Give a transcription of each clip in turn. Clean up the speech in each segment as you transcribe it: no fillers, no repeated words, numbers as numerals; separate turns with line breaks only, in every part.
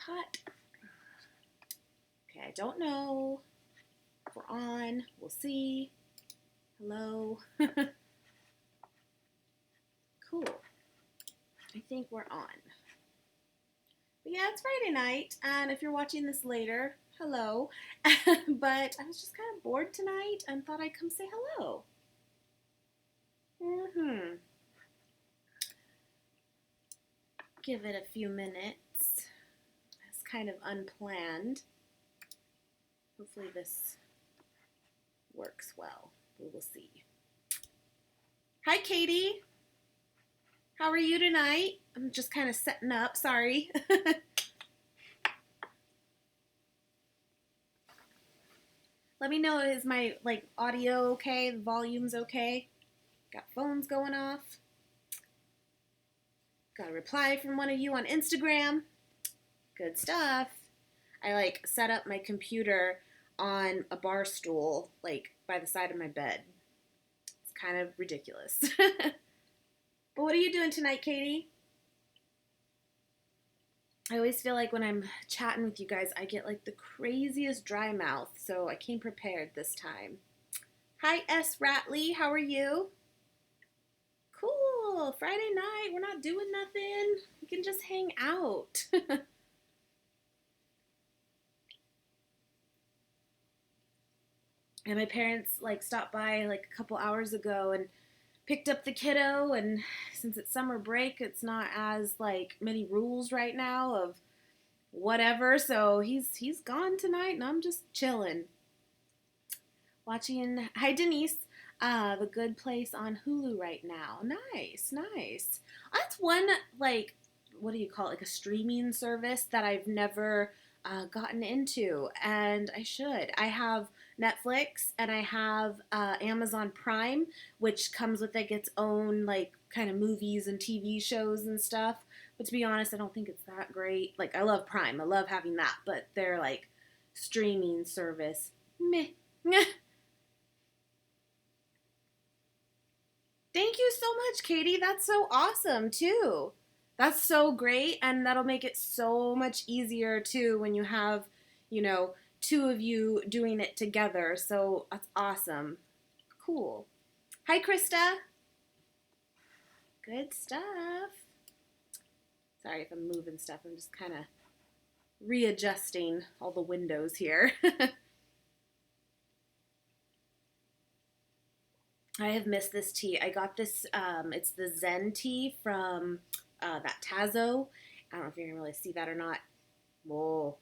Hot. Okay, I don't know if we're on. We'll see. Hello. Cool. I think we're on. But yeah, it's Friday night, and if you're watching this later, hello. But I was just kind of bored tonight and thought I'd come say hello. Give it a few minutes. It's kind of unplanned. Hopefully this works well. We will see. Hi, Katie. How are you tonight? I'm just kind of setting up. Sorry. Let me know, is my audio okay? The volume's okay? Got phones going off. Got a reply from one of you on Instagram. Good stuff. I set up my computer on a bar stool by the side of my bed. It's kind of ridiculous. But what are you doing tonight, Katie? I always feel like when I'm chatting with you guys, I get the craziest dry mouth, so I came prepared this time. Hi, S. Ratley. How are you? Cool. Friday night. We're not doing nothing. We can just hang out. And my parents stopped by a couple hours ago and picked up the kiddo, and since it's summer break, it's not as many rules right now of whatever, so he's gone tonight and I'm just chilling. Watching, hi Denise, The Good Place on Hulu right now. Nice. That's one, what do you call it, a streaming service that I've never gotten into, and I should. I have Netflix and I have Amazon Prime, which comes with its own kind of movies and TV shows and stuff. But to be honest, I don't think it's that great. I love Prime. I love having that, but their streaming service, meh. Thank you so much, Katie. That's so awesome too. That's so great, and that'll make it so much easier too when you have, two of you doing it together. So that's awesome. Cool. Hi, Krista. Good stuff. Sorry if I'm moving stuff. I'm just kind of readjusting all the windows here. I have missed this tea. I got this, it's the Zen tea from that Tazo. I don't know if you're going to really see that or not. Whoa.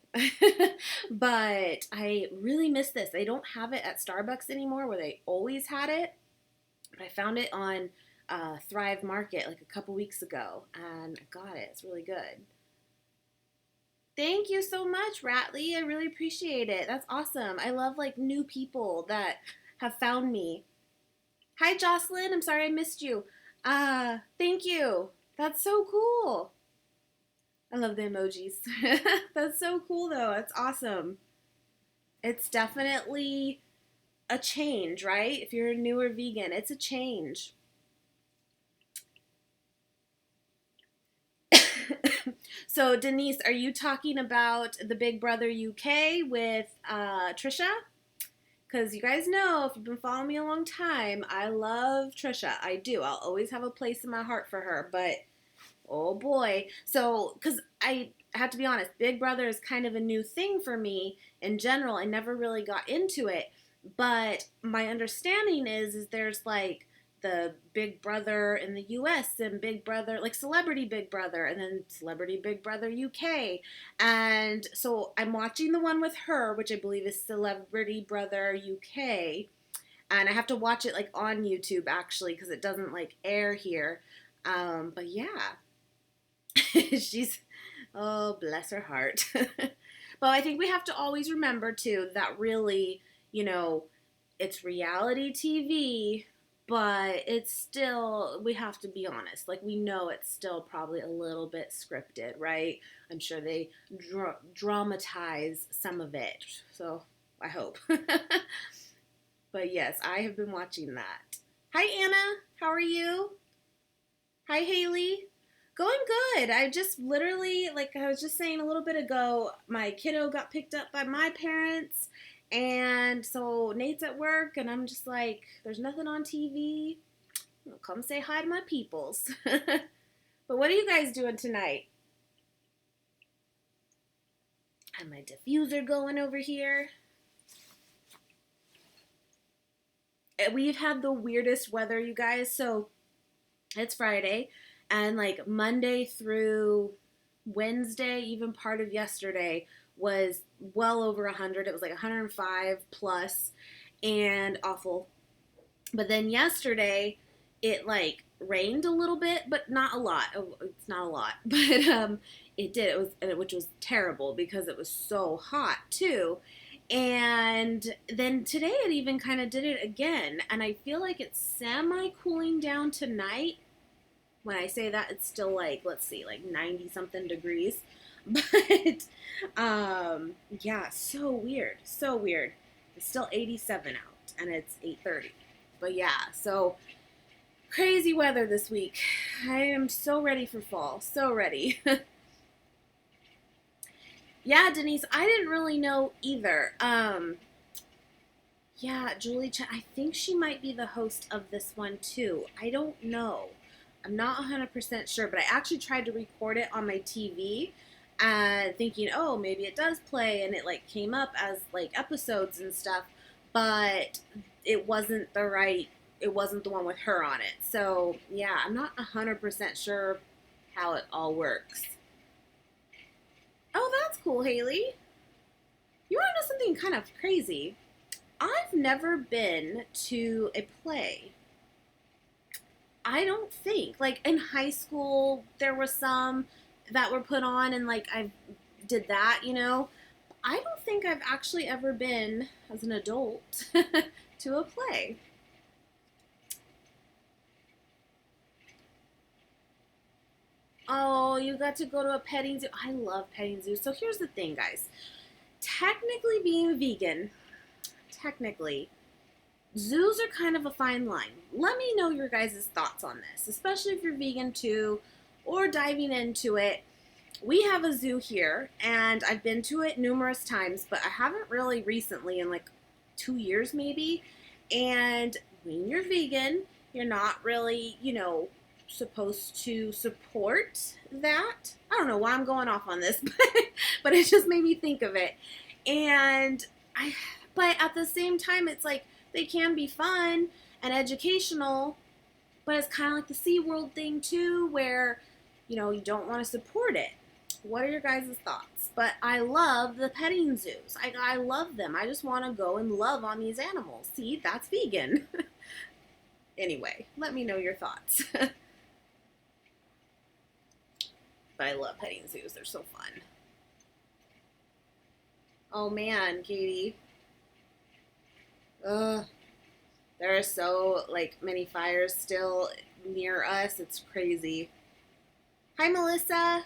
But I really miss this. They don't have it at Starbucks anymore where they always had it. But I found it on Thrive Market a couple weeks ago, and I got it. It's really good. Thank you so much, Ratley. I really appreciate it. That's awesome. I love new people that have found me. Hi, Jocelyn. I'm sorry I missed you. Thank you. That's so cool. I love the emojis. That's so cool, though. That's awesome. It's definitely a change, right? If you're a newer vegan, it's a change. So, Denise, are you talking about the Big Brother UK with Trisha? Because you guys know, if you've been following me a long time, I love Trisha. I do. I'll always have a place in my heart for her. But, oh boy. So, because I have to be honest, Big Brother is kind of a new thing for me in general. I never really got into it. But my understanding is there's the Big Brother in the US and Big Brother, Celebrity Big Brother, and then Celebrity Big Brother UK. And so I'm watching the one with her, which I believe is Celebrity Brother UK. And I have to watch it on YouTube actually because it doesn't air here. But yeah, she's, oh, bless her heart. But I think we have to always remember too that really, it's reality TV, but it's still, we have to be honest, we know it's still probably a little bit scripted, right? I'm sure they dramatize some of it, so I hope. But yes, I have been watching that. Hi, Anna. How are you? Hi, Haley. Going good. I just literally, like I was just saying a little bit ago, my kiddo got picked up by my parents. And so Nate's at work, and I'm just like, there's nothing on TV. Well, come say hi to my peoples. But what are you guys doing tonight? I have my diffuser going over here. We've had the weirdest weather, you guys. So it's Friday, and like Monday through Wednesday, even part of yesterday, was well over 100. It was like 105 plus and awful. But then yesterday, it like rained a little bit, but not a lot. Oh, it's not a lot, but it did. Which was terrible because it was so hot too. And then today it even kind of did it again, and I feel like it's semi cooling down tonight. When I say that, it's still like, let's see, like 90 something degrees. But yeah, so weird. So weird. It's still 87 out and it's 8:30. But yeah, so crazy weather this week. I am so ready for fall. So ready. Yeah, Denise, I didn't really know either. Yeah, Julie, I think she might be the host of this one too. I don't know. I'm not 100% sure, but I actually tried to record it on my TV and thinking, oh, maybe it does play, and it like came up as like episodes and stuff, but it wasn't it wasn't the one with her on it. So yeah, I'm not 100% sure how it all works. Oh, that's cool, Haley. You want to know something kind of crazy? I've never been to a play. I don't think. Like in high school, there were some that were put on, and like I did that, you know. I don't think I've actually ever been, as an adult, to a play. Oh, you got to go to a petting zoo. I love petting zoos. So here's the thing, guys. Technically being vegan, technically, zoos are kind of a fine line. Let me know your guys' thoughts on this, especially if you're vegan too or diving into it. We have a zoo here, and I've been to it numerous times, but I haven't really recently, in like 2 years maybe. And when you're vegan, you're not really, supposed to support that. I don't know why I'm going off on this, but it just made me think of it. And but at the same time, it's like they can be fun and educational, but it's kind of like the SeaWorld thing too, where, you don't want to support it. What are your guys' thoughts? But I love the petting zoos. I love them. I just want to go and love on these animals. See, that's vegan. Anyway, let me know your thoughts. But I love petting zoos. They're so fun. Oh man, Katie. Ugh. There are so like many fires still near us. It's crazy. Hi, Melissa.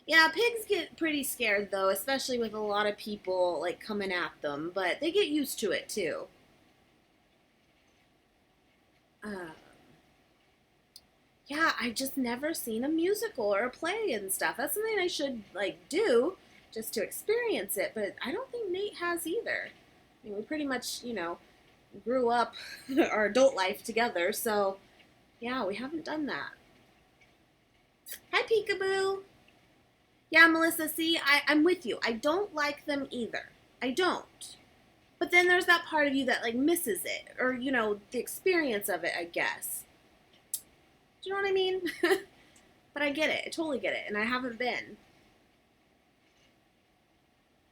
Yeah, pigs get pretty scared though, especially with a lot of people like coming at them, but they get used to it too. Uh, yeah, I've just never seen a musical or a play and stuff. That's something I should like do just to experience it, but I don't think Nate has either. I mean, we pretty much, grew up our adult life together, so yeah, we haven't done that. Hi, Peekaboo. Yeah, Melissa, see, I'm with you. I don't like them either. I don't. But then there's that part of you that like misses it, or the experience of it, I guess. Do you know what I mean? But I get it. I totally get it, and I haven't been.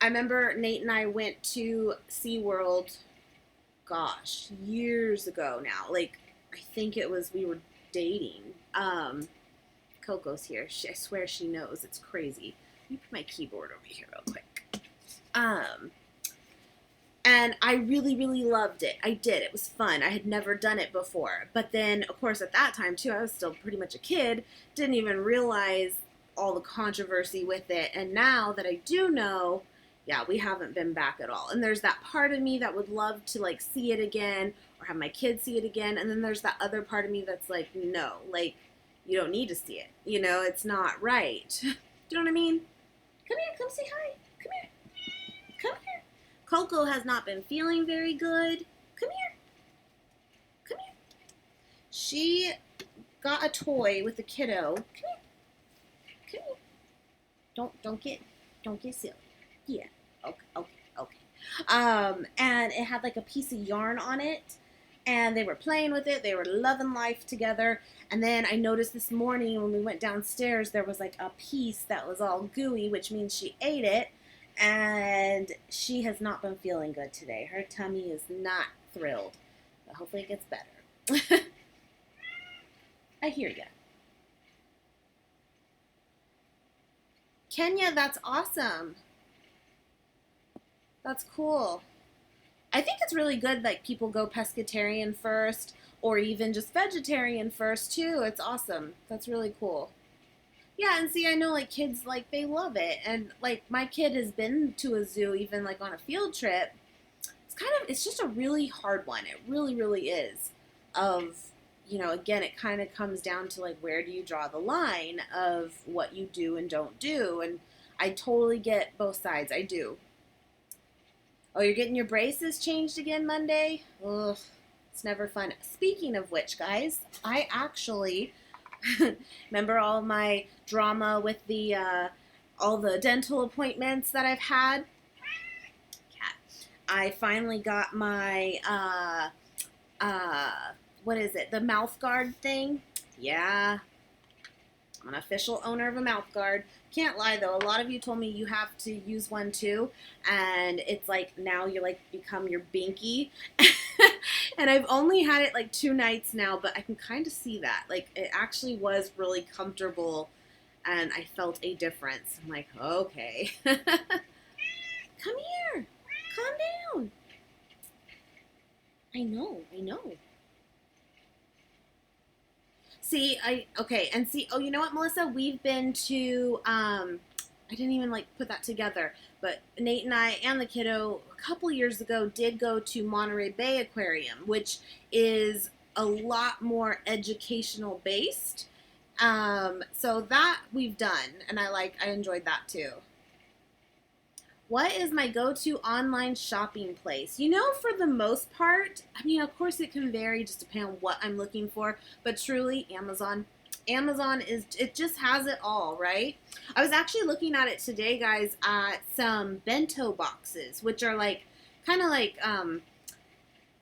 I remember Nate and I went to SeaWorld, gosh, years ago now. Like, I think it was we were dating. Coco's here. I swear she knows. It's crazy. Let me put my keyboard over here real quick. And I really, really loved it. I did. It was fun. I had never done it before. But then, of course, at that time, too, I was still pretty much a kid. Didn't even realize all the controversy with it. And now that I do know, yeah, we haven't been back at all. And there's that part of me that would love to, like, see it again or have my kids see it again. And then there's that other part of me that's like, no, like, you don't need to see it. You know, it's not right. Do you know what I mean? Come here, come say hi. Come here. Come here. Coco has not been feeling very good. Come here. Come here. She got a toy with the kiddo. Come here. Come here. Don't get silly. Yeah. Okay. And it had like a piece of yarn on it, and they were playing with it. They were loving life together. And then I noticed this morning when we went downstairs, there was like a piece that was all gooey, which means she ate it, and she has not been feeling good today. Her tummy is not thrilled, but hopefully it gets better. I hear ya. Kenya, that's awesome. That's cool. I think it's really good like people go pescatarian first or even just vegetarian first too. It's awesome. That's really cool. Yeah, and see, I know like kids like they love it, and like my kid has been to a zoo even like on a field trip. It's just a really hard one. It really is. Of, you know, again, it kind of comes down to like where do you draw the line of what you do and don't do, and I totally get both sides. I do. Oh, you're getting your braces changed again Monday? Ugh, it's never fun. Speaking of which, guys, I actually remember all my drama with the all the dental appointments that I've had. Cat. I finally got my what is it? The mouth guard thing. Yeah, I'm an official owner of a mouth guard. Can't lie though, a lot of you told me you have to use one too, and it's like now you like become your binky. And I've only had it like 2 nights now, but I can kind of see that. Like it actually was really comfortable, and I felt a difference. I'm like, okay. Come here. Calm down. I know. See, and see, oh, you know what, Melissa? We've been to, I didn't even, like, put that together, but Nate and I and the kiddo, a couple years ago, did go to Monterey Bay Aquarium, which is a lot more educational based. So that we've done, and I enjoyed that too. What is my go-to online shopping place? You know, for the most part, I mean, of course it can vary just depending on what I'm looking for, but truly Amazon. Amazon it just has it all, right? I was actually looking at it today, guys, at some bento boxes, which are like, kind of like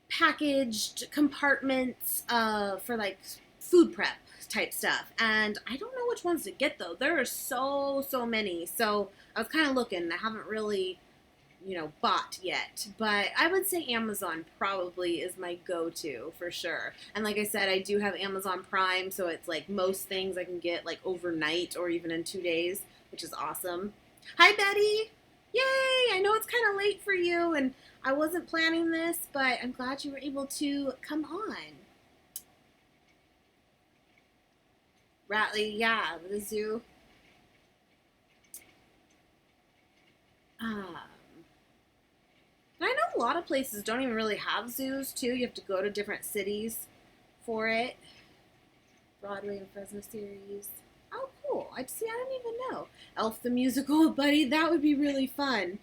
packaged compartments for like food prep type stuff. And I don't know which ones to get though. There are so many. So I was kind of looking. I haven't really, you know, bought yet. But I would say Amazon probably is my go-to for sure. And like I said, I do have Amazon Prime, so it's like most things I can get like overnight or even in 2 days, which is awesome. Hi, Betty. Yay! I know it's kind of late for you, and I wasn't planning this, but I'm glad you were able to come on. Ratley, yeah, the zoo. I know a lot of places don't even really have zoos, too. You have to go to different cities for it. Broadway and Fresno series. Oh, cool. I didn't even know. Elf the Musical, buddy, that would be really fun.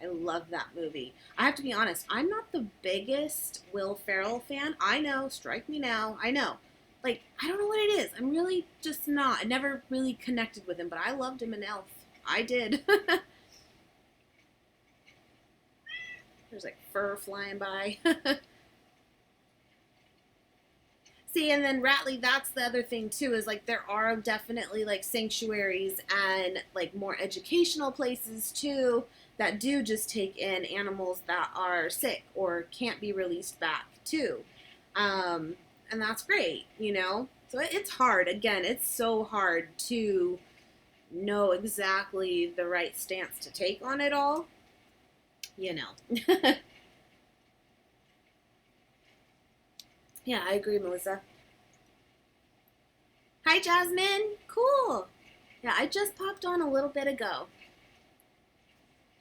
I love that movie. I have to be honest, I'm not the biggest Will Ferrell fan. I know, strike me now. I know. Like, I don't know what it is. I'm really just not. I never really connected with him, but I loved him in Elf. I did. There's like fur flying by. See, and then Ratley, that's the other thing too, is like there are definitely like sanctuaries and like more educational places too that do just take in animals that are sick or can't be released back too. And that's great, you know? So it's hard. Again, it's so hard to know exactly the right stance to take on it all. You know. Yeah, I agree, Melissa. Hi, Jasmine. Cool. Yeah, I just popped on a little bit ago.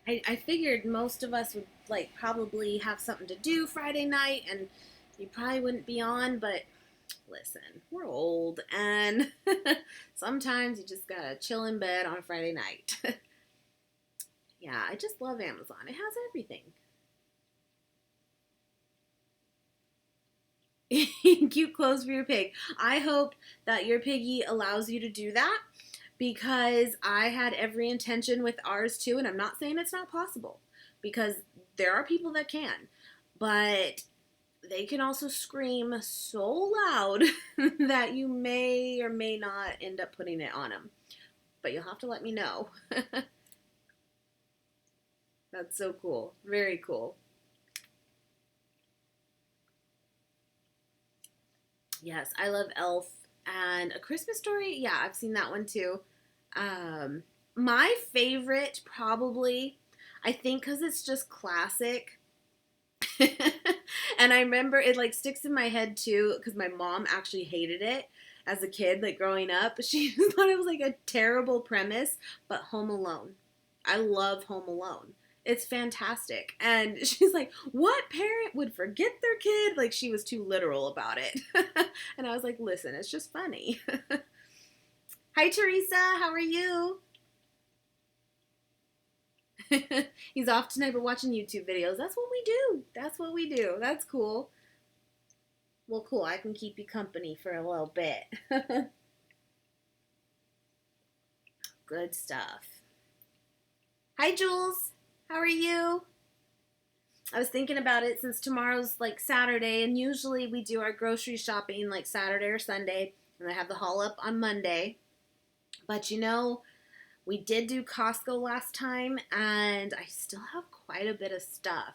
I figured most of us would like probably have something to do Friday night, and you probably wouldn't be on, but listen, we're old and sometimes you just gotta chill in bed on a Friday night. Yeah, I just love Amazon. It has everything. Cute clothes for your pig. I hope that your piggy allows you to do that because I had every intention with ours too, and I'm not saying it's not possible because there are people that can, but they can also scream so loud that you may or may not end up putting it on them. But you'll have to let me know. That's so cool. Very cool. Yes, I love Elf and A Christmas Story. Yeah, I've seen that one too. Um, my favorite, probably, I think, because it's just classic. And I remember it like sticks in my head too, because my mom actually hated it as a kid, like growing up. She thought it was like a terrible premise, but Home Alone. I love Home Alone. It's fantastic. And she's like, what parent would forget their kid? Like, she was too literal about it. And I was like, listen, it's just funny. Hi, Teresa. How are you? He's off tonight, but watching YouTube videos. That's what we do. That's what we do. That's cool. Well, cool. I can keep you company for a little bit. Good stuff. Hi, Jules. How are you? I was thinking about it since tomorrow's like Saturday, and usually we do our grocery shopping like Saturday or Sunday, and I have the haul up on Monday. But we did do Costco last time, and I still have quite a bit of stuff.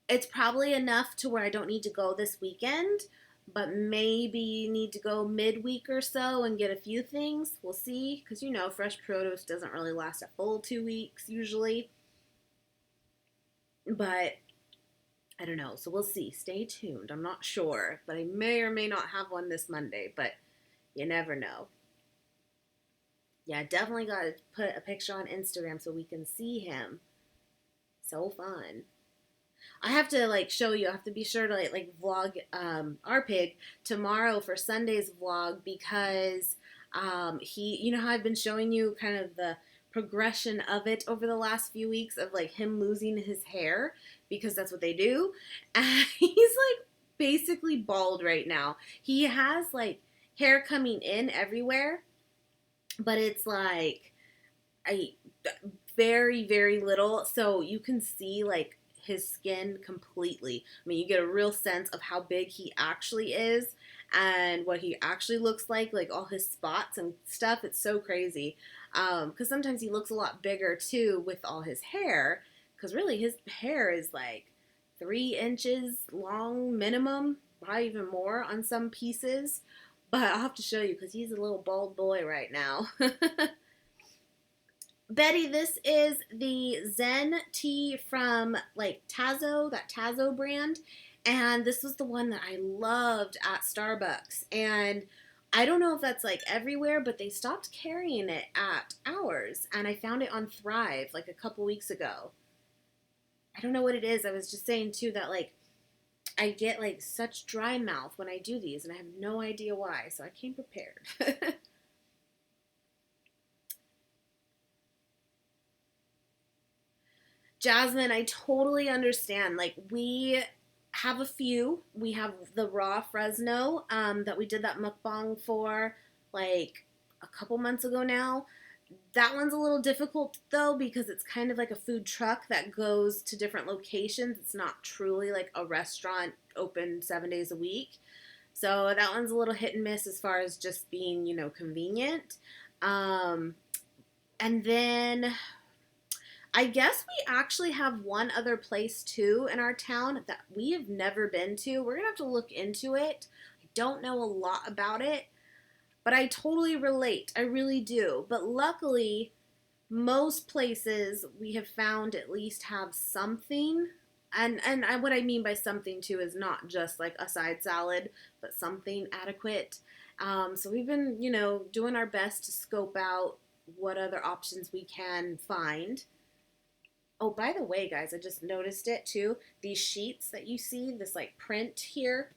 It's probably enough to where I don't need to go this weekend, but maybe need to go midweek or so and get a few things. We'll see, because fresh produce doesn't really last a full 2 weeks usually. But I don't know, so we'll see. Stay tuned. I'm not sure, but I may or may not have one this Monday, but you never know. Yeah, definitely got to put a picture on Instagram so we can see him. So fun. I have to like show you. I have to be sure to like vlog our pig tomorrow for Sunday's vlog because he how I've been showing you kind of the progression of it over the last few weeks of like him losing his hair because that's what they do. And he's like basically bald right now. He has like hair coming in everywhere, but it's like I very very little, so you can see like his skin completely. I mean, you get a real sense of how big he actually is and what he actually looks like all his spots and stuff. It's so crazy. Because sometimes he looks a lot bigger too with all his hair. Because really, his hair is like 3 inches long minimum, probably even more on some pieces. But I'll have to show you because he's a little bald boy right now. Betty, this is the Zen tea from like Tazo, that Tazo brand. And this was the one that I loved at Starbucks. And I don't know if that's like everywhere, but they stopped carrying it at ours. And I found it on Thrive like a couple weeks ago. I don't know what it is. I was just saying too that like I get like such dry mouth when I do these and I have no idea why. So I came prepared. Jasmine, I totally understand. Like, we have a few. We have the raw Fresno that we did that mukbang for like a couple months ago now. That one's a little difficult though because it's kind of like a food truck that goes to different locations. It's not truly like a restaurant open 7 days a week. So that one's a little hit and miss as far as just being, convenient. Um, and then I guess we actually have one other place too in our town that we have never been to. We're gonna have to look into it. I don't know a lot about it, but I totally relate. I really do. But luckily, most places we have found at least have something. What I mean by something too is not just like a side salad, but something adequate. So we've been, doing our best to scope out what other options we can find. Oh, by the way, guys, I just noticed it too. These sheets that you see, this like print here.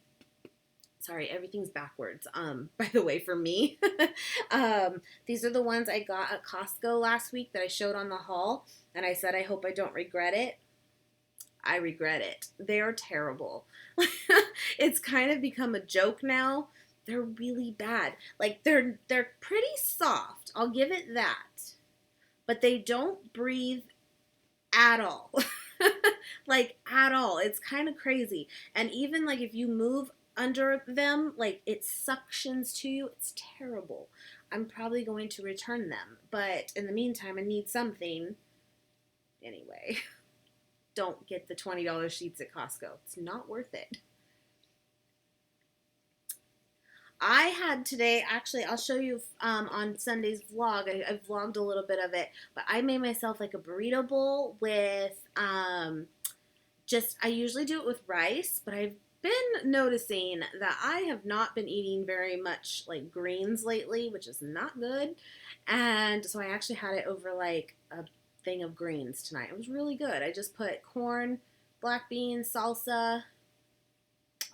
Sorry, everything's backwards. By the way, for me, these are the ones I got at Costco last week that I showed on the haul, and I said I hope I don't regret it. I regret it. They are terrible. It's kind of become a joke now. They're really bad. Like they're pretty soft. I'll give it that. But they don't breathe at all. Like at all. It's kind of crazy. And even like if you move under them, like it suctions to you. It's terrible. I'm probably going to return them. But in the meantime, I need something. Anyway, don't get the $20 sheets at Costco. It's not worth it. I had today, actually, I'll show you on Sunday's vlog. I vlogged a little bit of it, but I made myself like a burrito bowl with I usually do it with rice, but I've been noticing that I have not been eating very much like greens lately, which is not good. And so I actually had it over like a thing of greens tonight. It was really good. I just put corn, black beans, salsa,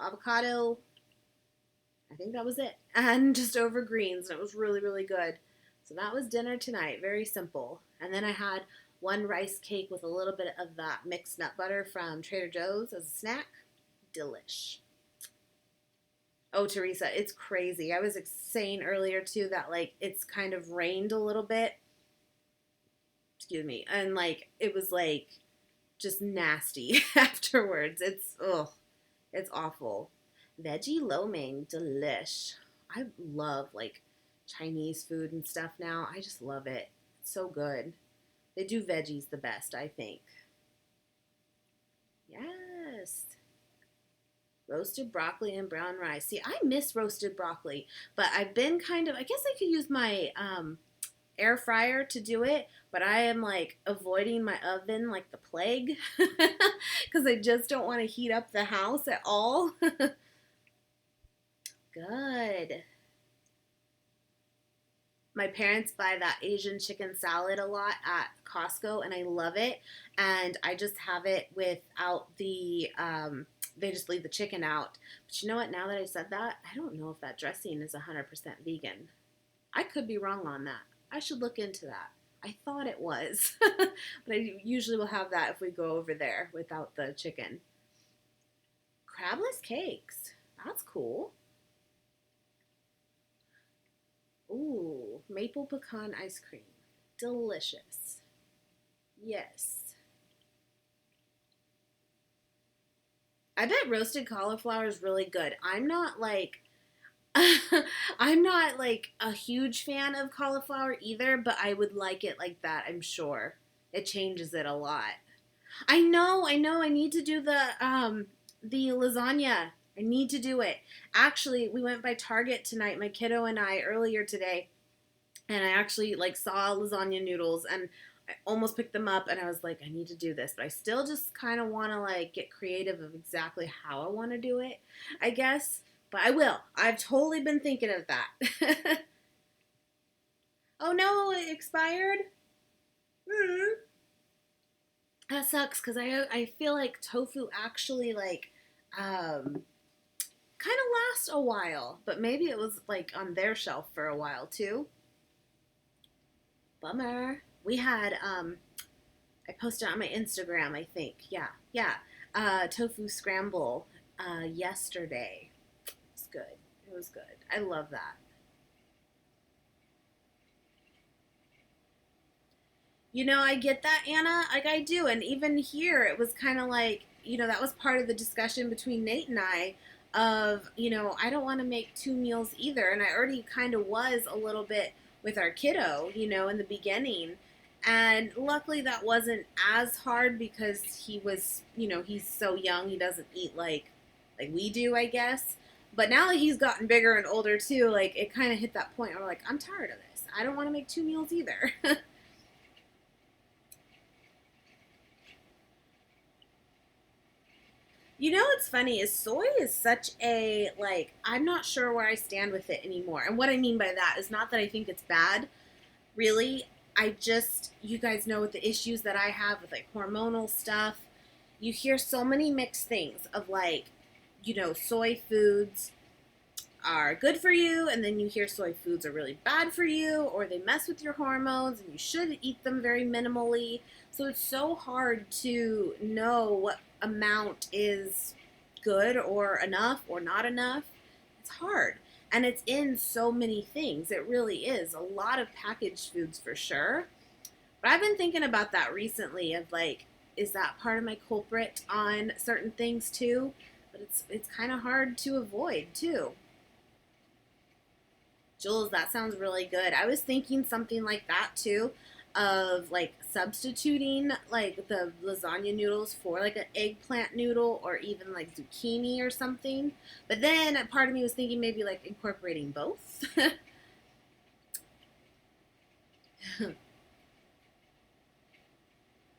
avocado, I think that was it. And just over greens, and it was really, really good. So that was dinner tonight. Very simple. And then I had one rice cake with a little bit of that mixed nut butter from Trader Joe's as a snack. Delish. Oh, Teresa, it's crazy. I was saying earlier, too, that, like, it's kind of rained a little bit. Excuse me. And, like, it was, like, just nasty afterwards. It's awful. Veggie lo mein, delish. I love like Chinese food and stuff now. I just love it. It's so good. They do veggies the best, I think. Yes. Roasted broccoli and brown rice. See, I miss roasted broccoli, but I've been kind of, I guess I could use my air fryer to do it, but I am like avoiding my oven like the plague because I just don't want to heat up the house at all. Good. My parents buy that Asian chicken salad a lot at Costco, and I love it. And I just have it without they just leave the chicken out. But you know what? Now that I said that, I don't know if that dressing is 100% vegan. I could be wrong on that. I should look into that. I thought it was. But I usually will have that if we go over there without the chicken. Crabless cakes. That's cool. Ooh, maple pecan ice cream. Delicious. Yes. I bet roasted cauliflower is really good. I'm not like a huge fan of cauliflower either, but I would like it like that, I'm sure. It changes it a lot. I know. I need to do the lasagna. I need to do it. Actually, we went by Target tonight, my kiddo and I, earlier today, and I actually like saw lasagna noodles and I almost picked them up and I was like, I need to do this, but I still just kind of want to like get creative of exactly how I want to do it, I guess. But I will. I've totally been thinking of that. Oh no, it expired? That sucks because I feel like tofu actually like kind of lasts a while, but maybe it was like on their shelf for a while too. Bummer. We had I posted on my Instagram, I think. Yeah. Tofu scramble yesterday. It's good. It was good. I love that. You know, I get that, Anna. Like, I do. And even here, it was kind of like, that was part of the discussion between Nate and I of, I don't want to make two meals either. And I already kind of was a little bit with our kiddo, in the beginning. And luckily that wasn't as hard because he was, he's so young. He doesn't eat like we do, I guess. But now that he's gotten bigger and older too, like it kind of hit that point where like, I'm tired of this. I don't want to make two meals either. What's funny is soy is such a, like, I'm not sure where I stand with it anymore. And what I mean by that is not that I think it's bad, really. you guys know with the issues that I have with like hormonal stuff, you hear so many mixed things of like, soy foods are good for you, and then you hear soy foods are really bad for you, or they mess with your hormones and you should eat them very minimally. So it's so hard to know what amount is good or enough or not enough. It's hard. And it's in so many things. It really is. A lot of packaged foods for sure. But I've been thinking about that recently of like, is that part of my culprit on certain things too? But it's kind of hard to avoid too. Jules, that sounds really good. I was thinking something like that too, of like substituting like the lasagna noodles for like an eggplant noodle or even like zucchini or something. But then part of me was thinking maybe like incorporating both.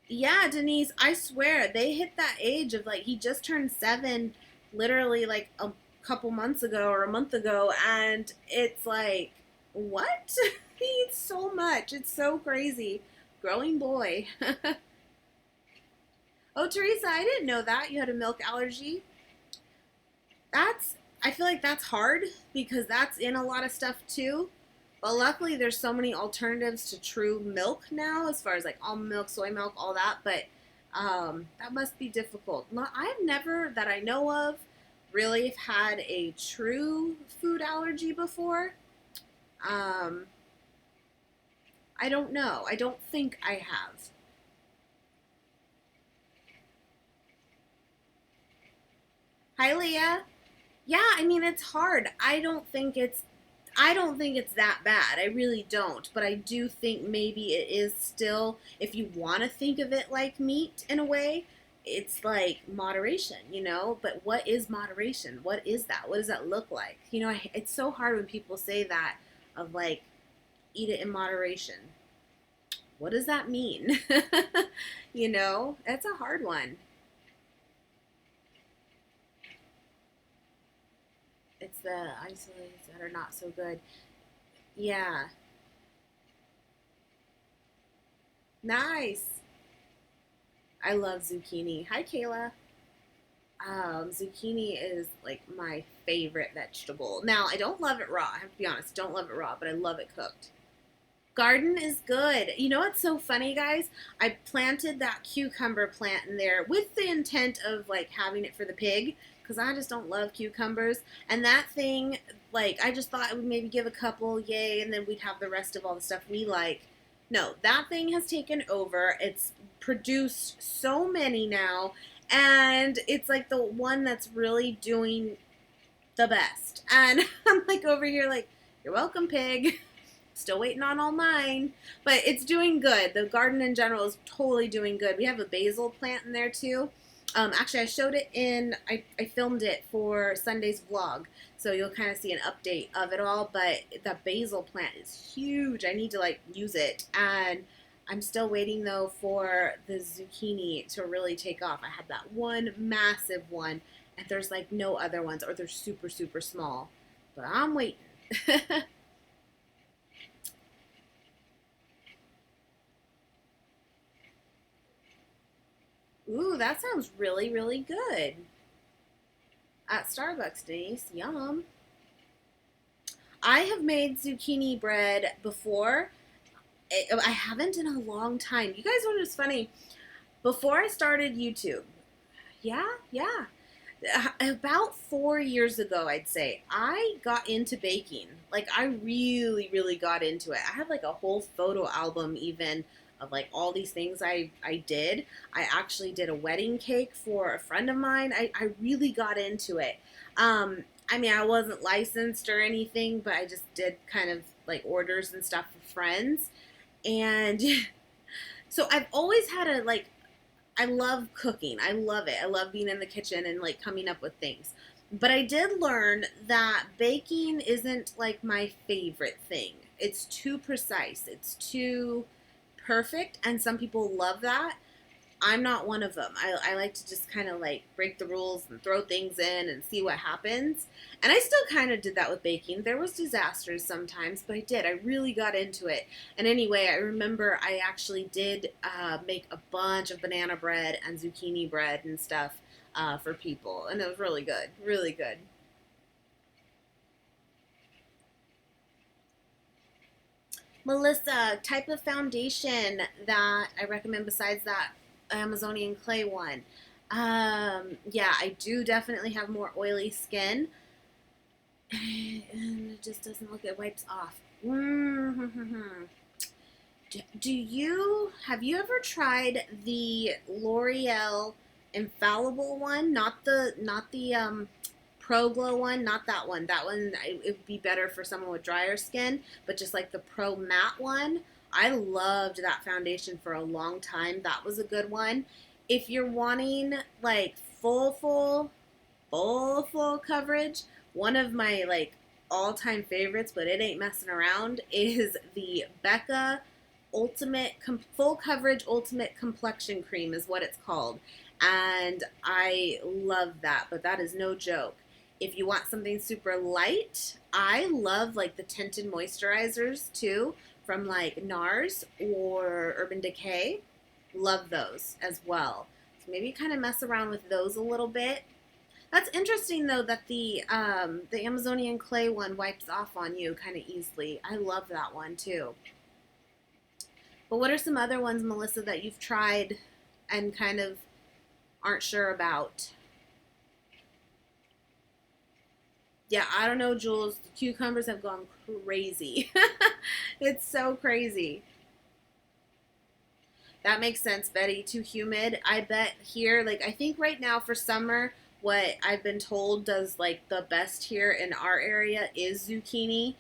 Yeah, Denise, I swear they hit that age of like he just turned 7 literally like a couple months ago or a month ago, and it's like, what? He eats so much. It's so crazy. Growing boy. Oh, Teresa, I didn't know that you had a milk allergy. I feel like that's hard because that's in a lot of stuff too. But luckily, there's so many alternatives to true milk now, as far as like almond milk, soy milk, all that. But that must be difficult. I've never, that I know of, really had a true food allergy before. Um, I don't know. I don't think I have. Hi, Leah. Yeah, I mean it's hard. I don't think it's that bad. I really don't. But I do think maybe it is still, if you want to think of it like meat in a way, it's like moderation, But what is moderation? What is that? What does that look like? It's so hard when people say that of like, eat it in moderation. What does that mean? It's a hard one. It's the isolates that are not so good. Yeah. Nice. I love zucchini. Hi, Kayla. Zucchini is like my favorite vegetable. Now, I don't love it raw. I have to be honest. Don't love it raw, but I love it cooked. Garden is good. You know what's so funny, guys? I planted that cucumber plant in there with the intent of like having it for the pig because I just don't love cucumbers. And that thing, like, I just thought I would maybe give a couple, yay, and then we'd have the rest of all the stuff we like. No, that thing has taken over. It's produced so many now, and it's like the one that's really doing the best. And I'm like over here, like, you're welcome, pig. Still waiting on all mine, but it's doing good. The garden in general is totally doing good. We have a basil plant in there too. Actually, I showed it I filmed it for Sunday's vlog, so you'll kind of see an update of it all, but the basil plant is huge. I need to like use it, and I'm still waiting though for the zucchini to really take off. I had that one massive one, and there's like no other ones, or they're super, super small, but I'm waiting. Ooh, that sounds really, really good. At Starbucks, Denise. Yum. I have made zucchini bread before. I haven't in a long time. You guys know what's funny? Before I started YouTube, yeah, about 4 years ago, I'd say, I got into baking. Like, I really, really got into it. I have like a whole photo album even of like all these things I did. I actually did a wedding cake for a friend of mine. I really got into it. I mean, I wasn't licensed or anything, but I just did kind of like orders and stuff for friends. And so I've always had a like, I love cooking. I love it. I love being in the kitchen and like coming up with things. But I did learn that baking isn't like my favorite thing. It's too precise. It's too perfect, and some people love that. I'm not one of them. I like to just kind of like break the rules and throw things in and see what happens. And I still kind of did that with baking. There was disasters sometimes, but I did. I really got into it. And anyway, I remember I actually did make a bunch of banana bread and zucchini bread and stuff for people. And it was really good. Really good. Melissa, type of foundation that I recommend besides that Amazonian clay one. Yeah, I do definitely have more oily skin. And it just doesn't look, it wipes off. Do you, have you ever tried the L'Oreal Infallible one? Not the Pro Glow one, not that one. That one, it would be better for someone with drier skin, but just like the Pro Matte one. I loved that foundation for a long time. That was a good one. If you're wanting like full coverage, one of my like all-time favorites, but it ain't messing around, is the Becca Ultimate Full Coverage Ultimate Complexion Cream is what it's called. And I love that, but that is no joke. If you want something super light, I love like the tinted moisturizers too from like NARS or Urban Decay. Love those as well. So maybe kind of mess around with those a little bit. That's interesting though that the Amazonian clay one wipes off on you kind of easily. I love that one too. But what are some other ones, Melissa, that you've tried and kind of aren't sure about? Yeah, I don't know, Jules. The cucumbers have gone crazy. It's so crazy. That makes sense, Betty. Too humid. I bet here, like, I think right now for summer, what I've been told does like the best here in our area is zucchini,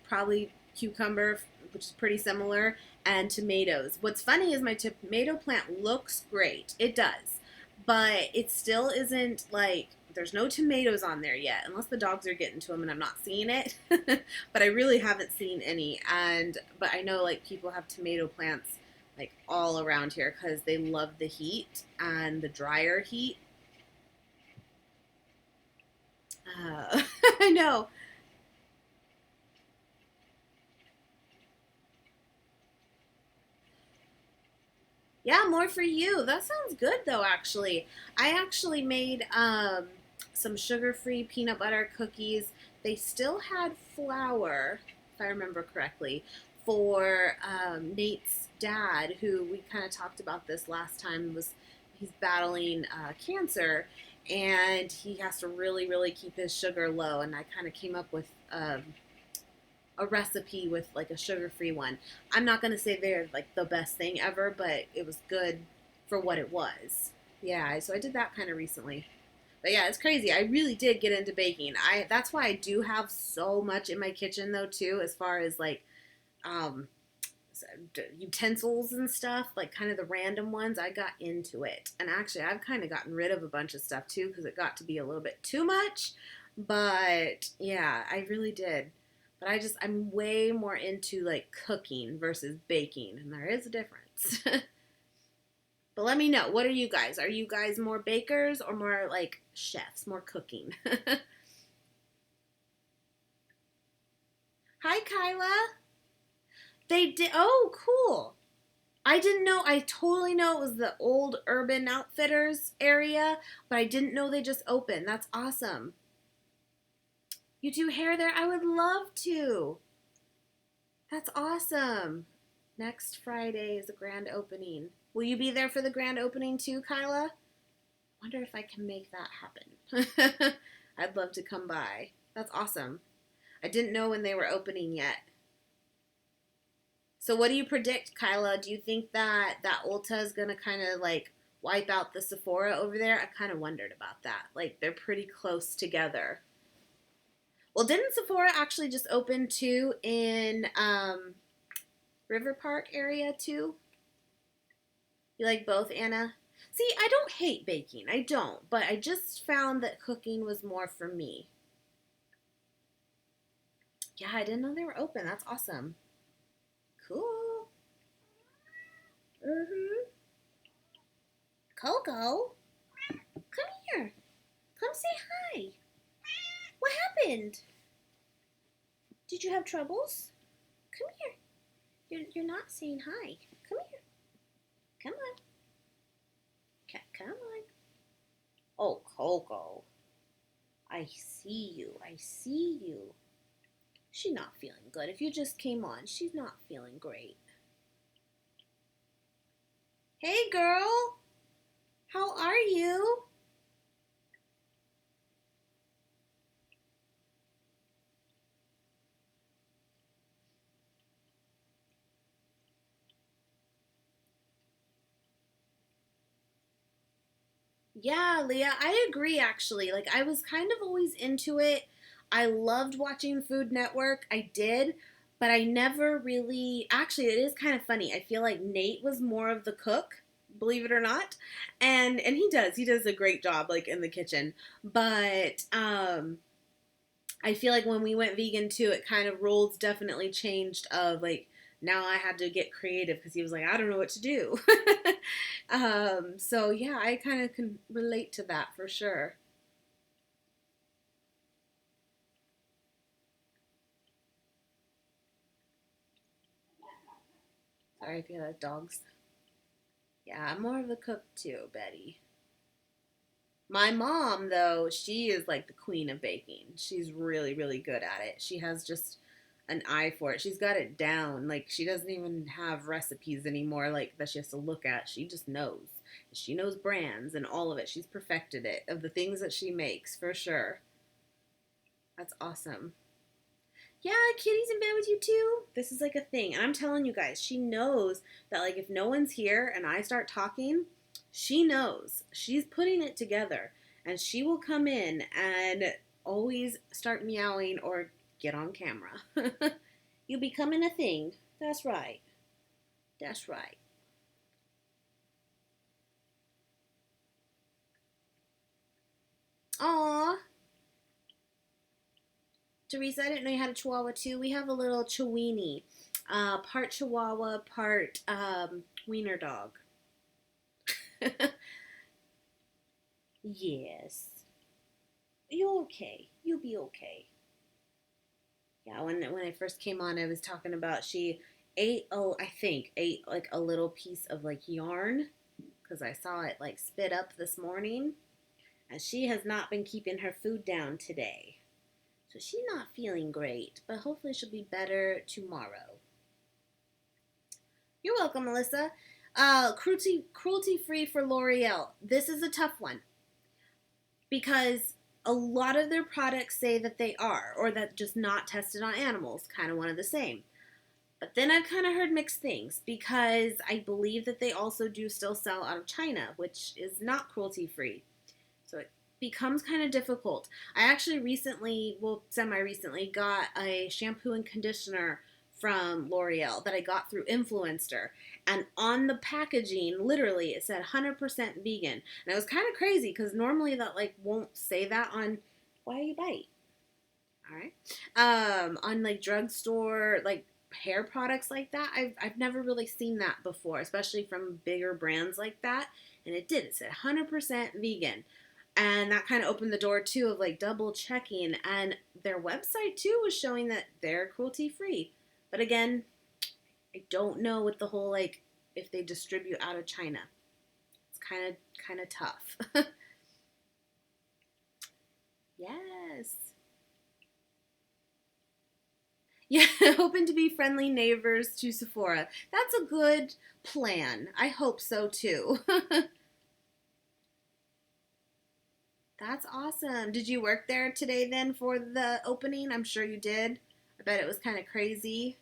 probably cucumber, which is pretty similar, and tomatoes. What's funny is my tomato plant looks great. It does, but it still isn't like there's no tomatoes on there yet, unless the dogs are getting to them and I'm not seeing it. But I really haven't seen any, and but I know like people have tomato plants like all around here because they love the heat and the drier heat. I know. Yeah, more for you. That sounds good though, actually. I actually made some sugar-free peanut butter cookies. They still had flour, if I remember correctly, for Nate's dad, who we kind of talked about this last time, was he's battling cancer, and he has to really, really keep his sugar low. And I kind of came up with a recipe with like a sugar-free one. I'm not gonna say they're like the best thing ever, but it was good for what it was. Yeah, so I did that kind of recently. But yeah, it's crazy. I really did get into baking. I That's why I do have so much in my kitchen though too, as far as like um utensils and stuff, like kind of the random ones. I got into it. And actually, I've kind of gotten rid of a bunch of stuff too because it got to be a little bit too much. But yeah, I really did. But I'm way more into like cooking versus baking, and there is a difference. But let me know, what are you guys? Are you guys more bakers or more like chefs, more cooking? Hi, Kyla. They did. Oh, cool. I didn't know. I totally know it was the old Urban Outfitters area, but I didn't know they just opened. That's awesome. You do hair there? I would love to. That's awesome. Next Friday is the grand opening. Will you be there for the grand opening too, Kyla? Wonder if I can make that happen. I'd love to come by. That's awesome. I didn't know when they were opening yet. So what do you predict, Kyla? Do you think that Ulta is going to kind of like wipe out the Sephora over there? I kind of wondered about that. Like they're pretty close together. Well, didn't Sephora actually just open too in River Park area too? You like both, Anna? See, I don't hate baking. I don't, but I just found that cooking was more for me. Yeah, I didn't know they were open. That's awesome. Cool. Mhm. Coco, come here. Come say hi. What happened? Did you have troubles? Come here. You're not saying hi. Come here. Come on. Come on. Oh, Coco. I see you. I see you. She's not feeling good. If you just came on, she's not feeling great. Hey, girl. How are you? Yeah, Leah, I agree actually. Like I was kind of always into it. I loved watching Food Network. I did, but I never really actually it is kind of funny. I feel like Nate was more of the cook, believe it or not. And he does a great job like in the kitchen. But I feel like when we went vegan too, it kind of roles definitely changed of like now I had to get creative because he was like, I don't know what to do. So yeah, I kind of can relate to that for sure. Sorry if you have dogs. Yeah, I'm more of a cook too, Betty. My mom, though, she is like the queen of baking. She's really, really good at it. She has just an eye for it. She's got it down. Like, she doesn't even have recipes anymore, like, that she has to look at. She just knows. She knows brands and all of it. She's perfected it of the things that she makes, for sure. That's awesome. Yeah, Kitty's in bed with you too. This is like a thing. And I'm telling you guys, she knows that like if no one's here and I start talking, she knows. She's putting it together and she will come in and always start meowing or get on camera. You becoming a thing. That's right. That's right. Aw, Teresa, I didn't know you had a Chihuahua too. We have a little Chiweenie, part Chihuahua, part wiener dog. Yes. You're okay. You'll be okay. Yeah, when I first came on, I was talking about she ate I think ate like a little piece of like yarn because I saw it like spit up this morning, and she has not been keeping her food down today, so she's not feeling great. But hopefully she'll be better tomorrow. You're welcome, Melissa. Cruelty free for L'Oreal. This is a tough one because a lot of their products say that they are, or that just not tested on animals, kind of one of the same. But then I've kind of heard mixed things because I believe that they also do still sell out of China, which is not cruelty free. So it becomes kind of difficult. I actually recently, well, semi recently, got a shampoo and conditioner from L'Oreal that I got through Influencer. And on the packaging, literally, it said 100% vegan. And it was kind of crazy because normally that like won't say that on why you bite. All right. On like drugstore, like hair products like that, I've never really seen that before, especially from bigger brands like that. And it did. It said 100% vegan. And that kind of opened the door too of like double checking. And their website too was showing that they're cruelty free. But again, I don't know with the whole like if they distribute out of China. It's kind of tough. Yes. Yeah, hoping to be friendly neighbors to Sephora. That's a good plan. I hope so too. That's awesome. Did you work there today then for the opening? I'm sure you did. I bet it was kind of crazy.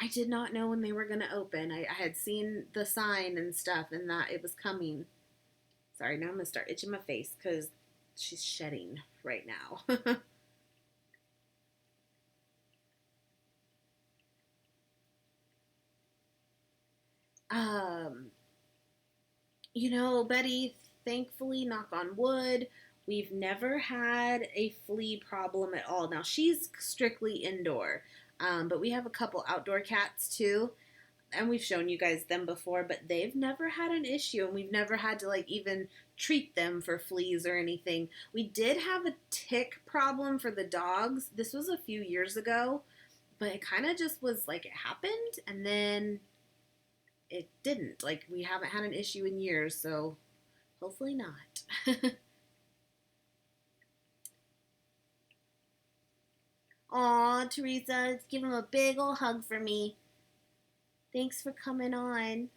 I did not know when they were going to open. I had seen the sign and stuff and that it was coming. Sorry, now I'm going to start itching my face because she's shedding right now. um, Betty, thankfully, knock on wood, we've never had a flea problem at all. Now, she's strictly indoor, but we have a couple outdoor cats too. and we've shown you guys them before, but they've never had an issue, and we've never had to like even treat them for fleas or anything. We did have a tick problem for the dogs. This was a few years ago, but it kind of just was like it happened and then it didn't. Like we haven't had an issue in years, so hopefully not. Aw, Teresa, give him a big ol' hug for me. Thanks for coming on.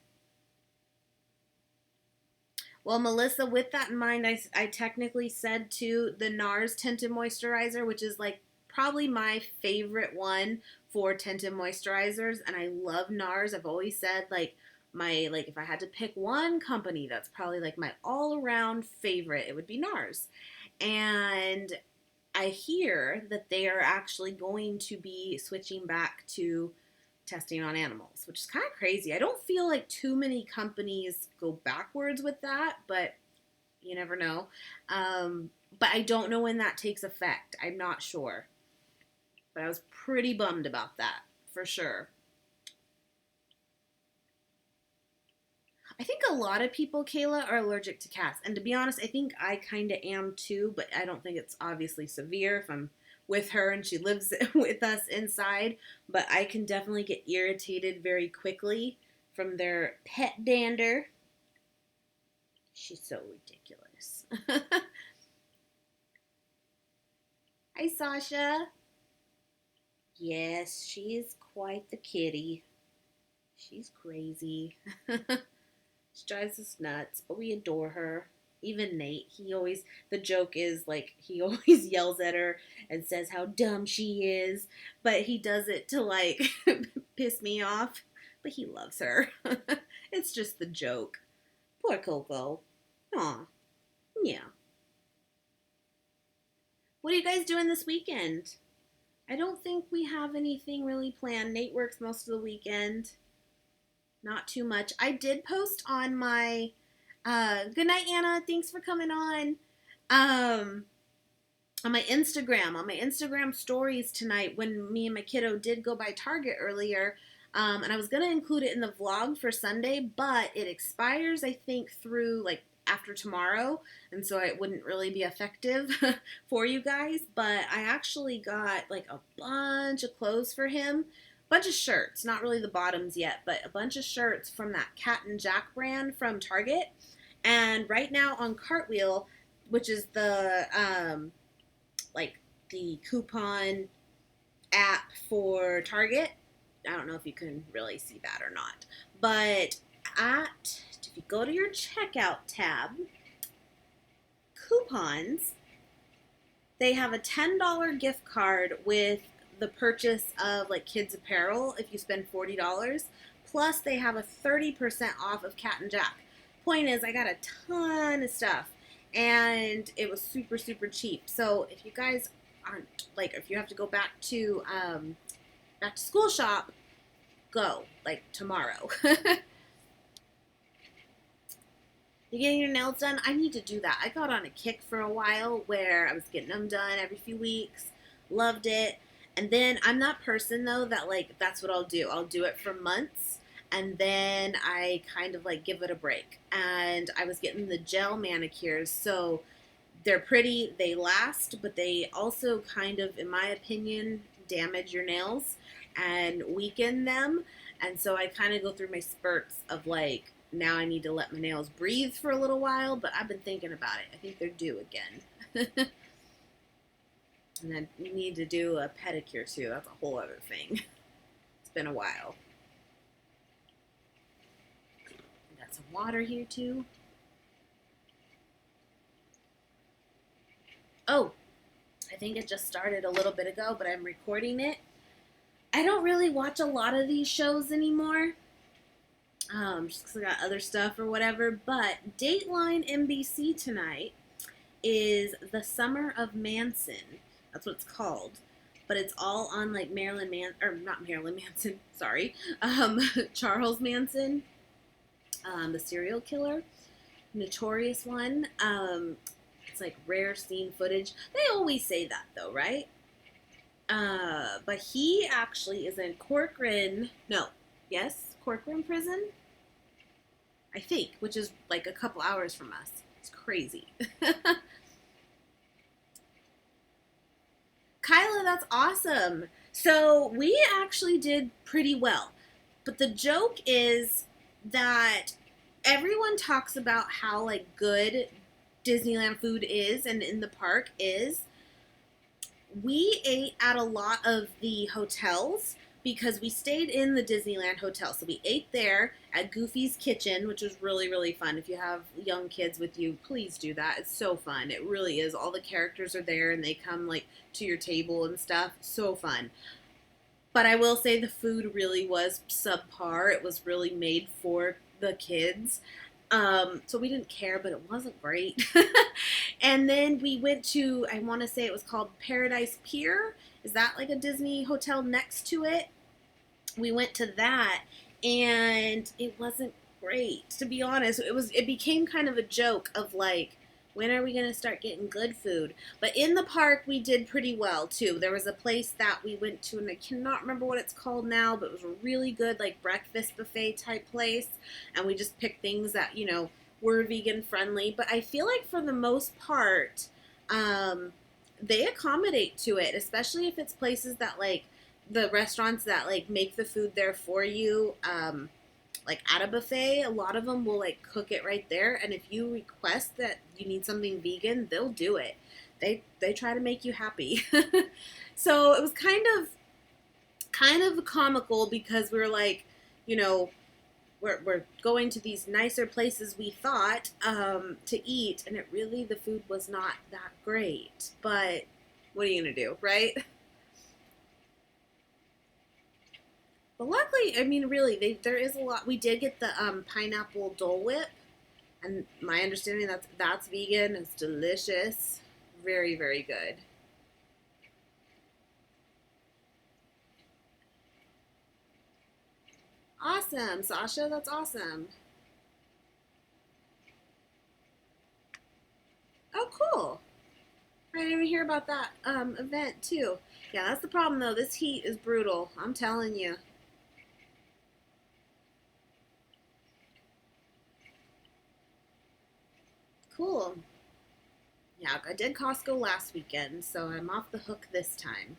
Well, Melissa, with that in mind, I technically said too the NARS tinted moisturizer, which is like probably my favorite one for tinted moisturizers, and I love NARS. I've always said like if I had to pick one company that's probably like my all around favorite, it would be NARS. And I hear that they are actually going to be switching back to testing on animals, which is kind of crazy. I don't feel like too many companies go backwards with that, but you never know. But I don't know when that takes effect. I'm not sure. But I was pretty bummed about that, for sure. I think a lot of people, Kayla, are allergic to cats. And to be honest, I think I kind of am too, but I don't think it's obviously severe if I'm with her and she lives with us inside. But I can definitely get irritated very quickly from their pet dander. She's so ridiculous. Hi, Sasha. Yes, she is quite the kitty. She's crazy. She drives us nuts, but we adore her. Even Nate, the joke is like, he always yells at her and says how dumb she is, but he does it to like piss me off, but he loves her. It's just the joke. Poor Coco. Aw. Yeah. What are you guys doing this weekend? I don't think we have anything really planned. Nate works most of the weekend. Not too much. I did post on my good night, Anna. Thanks for coming on. On my Instagram stories tonight when me and my kiddo did go by Target earlier. And I was gonna include it in the vlog for Sunday, but it expires I think through like after tomorrow, and so it wouldn't really be effective for you guys. But I actually got like a bunch of clothes for him. Bunch of shirts, not really the bottoms yet, but a bunch of shirts from that Cat and Jack brand from Target. And right now on Cartwheel, which is the like the coupon app for Target, I don't know if you can really see that or not, but if you go to your checkout tab, coupons, they have a $10 gift card with the purchase of like kids apparel if you spend $40, plus they have a 30% off of Cat and Jack. Point is, I got a ton of stuff and it was super cheap. So if you guys aren't like, if you have to go back to school shop, go like tomorrow. You getting your nails done? I need to do that. I got on a kick for a while where I was getting them done every few weeks. Loved it. And then I'm that person though that like that's what I'll do. I'll do it for months and then I kind of like give it a break. And I was getting the gel manicures, so they're pretty, they last, but they also kind of, in my opinion, damage your nails and weaken them. And so I kind of go through my spurts of like, now I need to let my nails breathe for a little while, but I've been thinking about it. I think they're due again. And then you need to do a pedicure too. That's a whole other thing. It's been a while. Got some water here too. Oh, I think it just started a little bit ago, but I'm recording it. I don't really watch a lot of these shows anymore. Just because I got other stuff or whatever. But Dateline NBC tonight is The Summer of Manson. That's what it's called. But it's all on like not Marilyn Manson, sorry. Charles Manson, the serial killer, notorious one. It's like rare scene footage. They always say that though, right? But he actually is in Corcoran Cork were in prison, I think, which is like a couple hours from us. It's crazy. Kyla, that's awesome. So we actually did pretty well. But the joke is that everyone talks about how like good Disneyland food is and in the park is. We ate at a lot of the hotels because we stayed in the Disneyland hotel. So we ate there at Goofy's Kitchen, which was really, really fun. If you have young kids with you, please do that. It's so fun. It really is. All the characters are there and they come like to your table and stuff. So fun. But I will say the food really was subpar. It was really made for the kids. So we didn't care, but it wasn't great. And then we went to, I want to say it was called Paradise Pier. Is that like a Disney hotel next to it? We went to that, and it wasn't great, to be honest. It became kind of a joke of like, when are we going to start getting good food? But in the park, we did pretty well, too. There was a place that we went to, and I cannot remember what it's called now, but it was a really good, like, breakfast buffet type place. And we just picked things that, you know, were vegan friendly. But I feel like for the most part, they accommodate to it, especially if it's places that, like, the restaurants that, like, make the food there for you, like at a buffet, a lot of them will like cook it right there, and if you request that you need something vegan, they'll do it. They try to make you happy. So it was kind of comical because we were like, you know, we're going to these nicer places we thought to eat, and the food was not that great. But what are you gonna do, right? But luckily, I mean, really, there is a lot. We did get the pineapple Dole Whip, and my understanding that's vegan. It's delicious, very very good. Awesome, Sasha. That's awesome. Oh, cool. I didn't even hear about that event too. Yeah, that's the problem though. This heat is brutal. I'm telling you. Cool. Yeah, I did Costco last weekend, so I'm off the hook this time.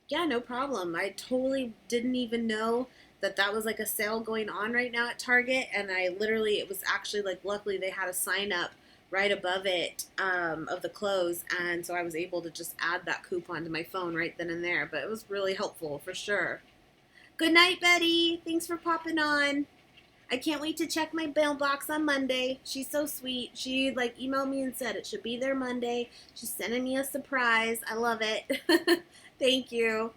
Yeah, no problem. I totally didn't even know that that was like a sale going on right now at Target, and it was actually like, luckily they had a sign up right above it of the clothes, and so I was able to just add that coupon to my phone right then and there, but it was really helpful for sure. Good night, Betty. Thanks for popping on. I can't wait to check my mailbox on Monday. She's so sweet. She like emailed me and said it should be there Monday. She's sending me a surprise. I love it. Thank you.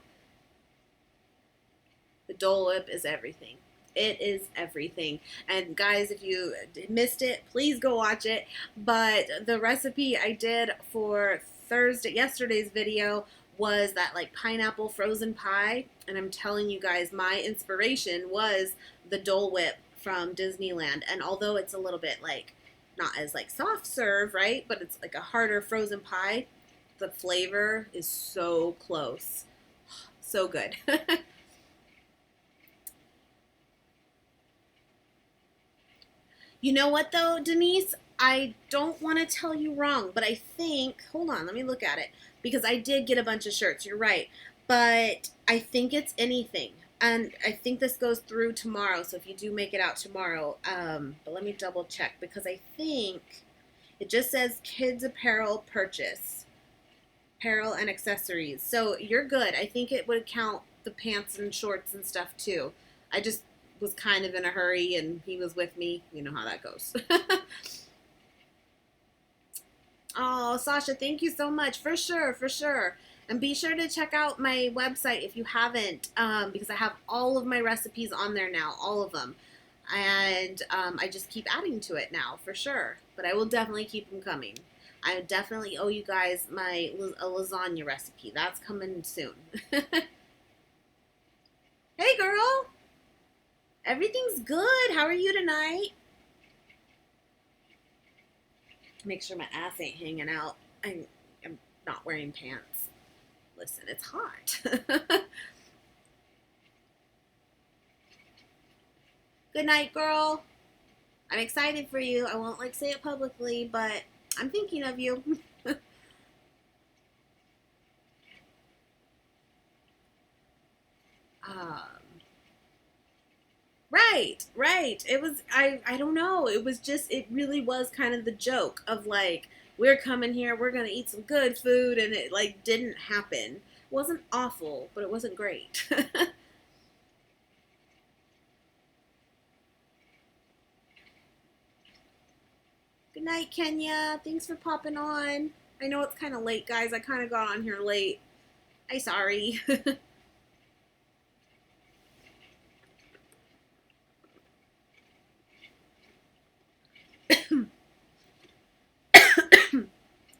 The Dole Whip is everything. It is everything. And guys, if you missed it, please go watch it. But the recipe I did for yesterday's video was that like pineapple frozen pie. And I'm telling you guys, my inspiration was the Dole Whip from Disneyland. And although it's a little bit like not as like soft serve, right? But it's like a harder frozen pie. The flavor is so close. So good. You know what though, Denise? I don't want to tell you wrong, but I think, hold on, let me look at it. Because I did get a bunch of shirts, you're right. But I think it's anything. And I think this goes through tomorrow, so if you do make it out tomorrow, but let me double check because I think it just says kids apparel purchase, apparel and accessories. So you're good. I think it would count the pants and shorts and stuff too. I just was kind of in a hurry and he was with me. You know how that goes. Oh, Sasha, thank you so much. For sure, for sure. And be sure to check out my website if you haven't, because I have all of my recipes on there now, all of them. And I just keep adding to it now, for sure. But I will definitely keep them coming. I definitely owe you guys a lasagna recipe. That's coming soon. Hey, girl. Everything's good. How are you tonight? Make sure my ass ain't hanging out. I'm not wearing pants. Listen, it's hot. Good night, girl. I'm excited for you. I won't say it publicly, but I'm thinking of you. um, right. It was I don't know. It was just it really was kind of the joke of we're coming here, we're gonna eat some good food, and it didn't happen. It wasn't awful, but it wasn't great. Good night, Kenya. Thanks for popping on. I know it's kind of late, guys. I kind of got on here late. I'm sorry.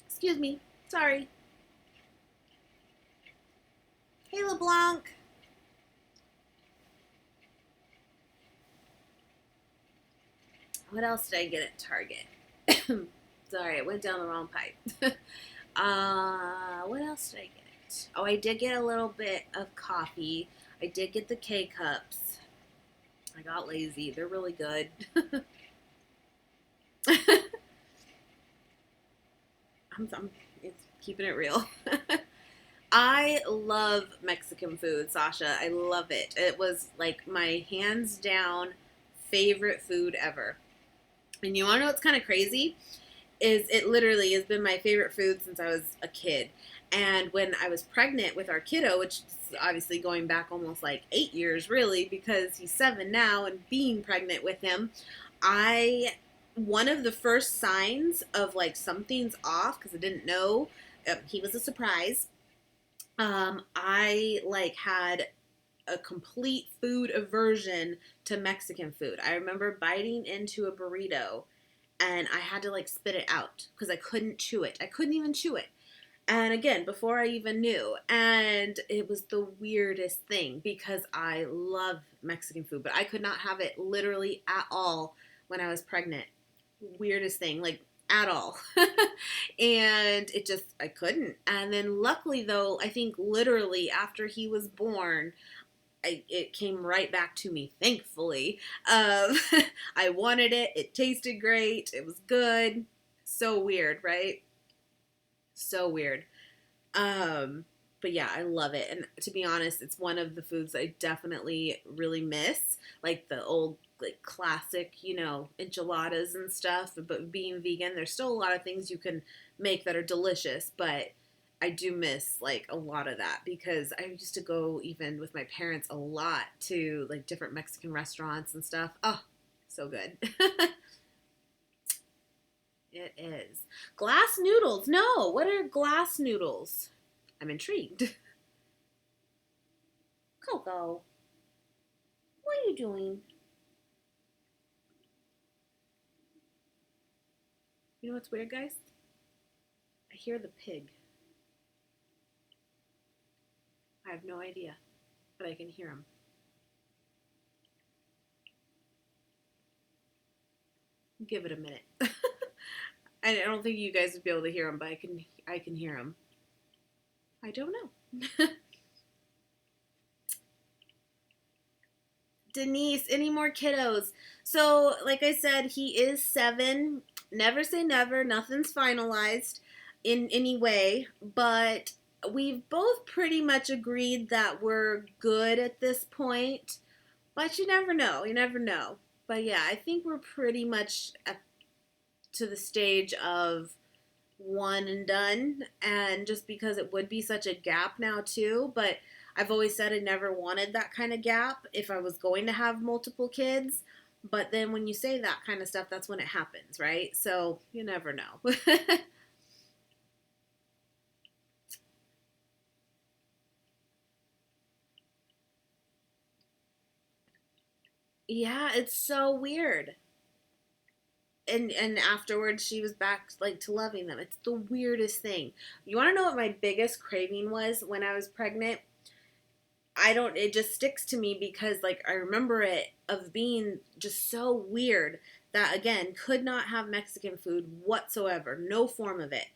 Excuse me. Sorry. Hey, LeBlanc. What else did I get at Target? Sorry, I went down the wrong pipe. What else did I get? Oh, I did get a little bit of coffee. I did get the K cups. I got lazy. They're really good. I'm keeping it real. I love Mexican food, Sasha. I love it. It was my hands down favorite food ever. And you want to know what's kind of crazy? Is it literally has been my favorite food since I was a kid. And when I was pregnant with our kiddo, which is obviously going back almost 8 years really, because he's 7 now, and being pregnant with him, one of the first signs of something's off, because I didn't know, he was a surprise. I had a complete food aversion to Mexican food. I remember biting into a burrito and I had to spit it out because I couldn't chew it. I couldn't even chew it. And again, before I even knew. And it was the weirdest thing because I love Mexican food, but I could not have it literally at all when I was pregnant. Weirdest thing, at all. And I couldn't. And then luckily though, I think literally after he was born, it came right back to me, thankfully. I wanted it. It tasted great. It was good. So weird, right? So weird. But yeah, I love it. And to be honest, it's one of the foods I definitely really miss. The old classic, enchiladas and stuff. But being vegan, there's still a lot of things you can make that are delicious, but I do miss a lot of that because I used to go even with my parents a lot to different Mexican restaurants and stuff. Oh, so good. It is. Glass noodles. No, what are glass noodles? I'm intrigued. Coco, what are you doing? You know what's weird, guys? I hear the pig. I have no idea, but I can hear him. Give it a minute. I don't think you guys would be able to hear him, but I can hear him. I don't know. Denise, any more kiddos? So, like I said, he is 7. Never say never. Nothing's finalized in any way, but we've both pretty much agreed that we're good at this point. But you never know. You never know. But yeah, I think we're pretty much to the stage of one and done. And just because it would be such a gap now, too. But I've always said I never wanted that kind of gap if I was going to have multiple kids. But then when you say that kind of stuff, that's when it happens, right? So you never know. Yeah, it's so weird. And afterwards she was back to loving them. It's the weirdest thing. You want to know what my biggest craving was when I was pregnant? I don't, it just sticks to me because I remember it of being just so weird that again could not have Mexican food whatsoever, no form of it.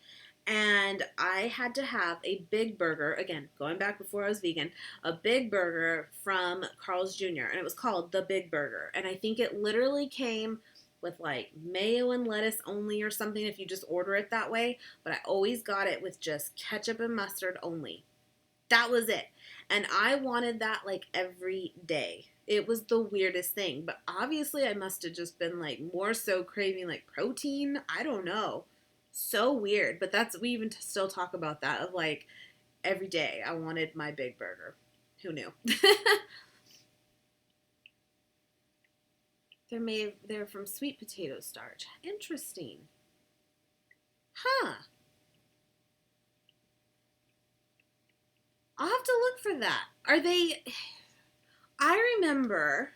And I had to have a big burger, again, going back before I was vegan, a big burger from Carl's Jr., and it was called the Big Burger. And I think it literally came with like mayo and lettuce only or something if you just order it that way, but I always got it with just ketchup and mustard only. That was it. And I wanted that like every day. It was the weirdest thing, but obviously I must have just been like more so craving like protein. I don't know. So weird, but that's we even still talk about that of like every day I wanted my big burger. Who knew? They're from sweet potato starch. Interesting. Huh. I'll have to look for that. Are they I remember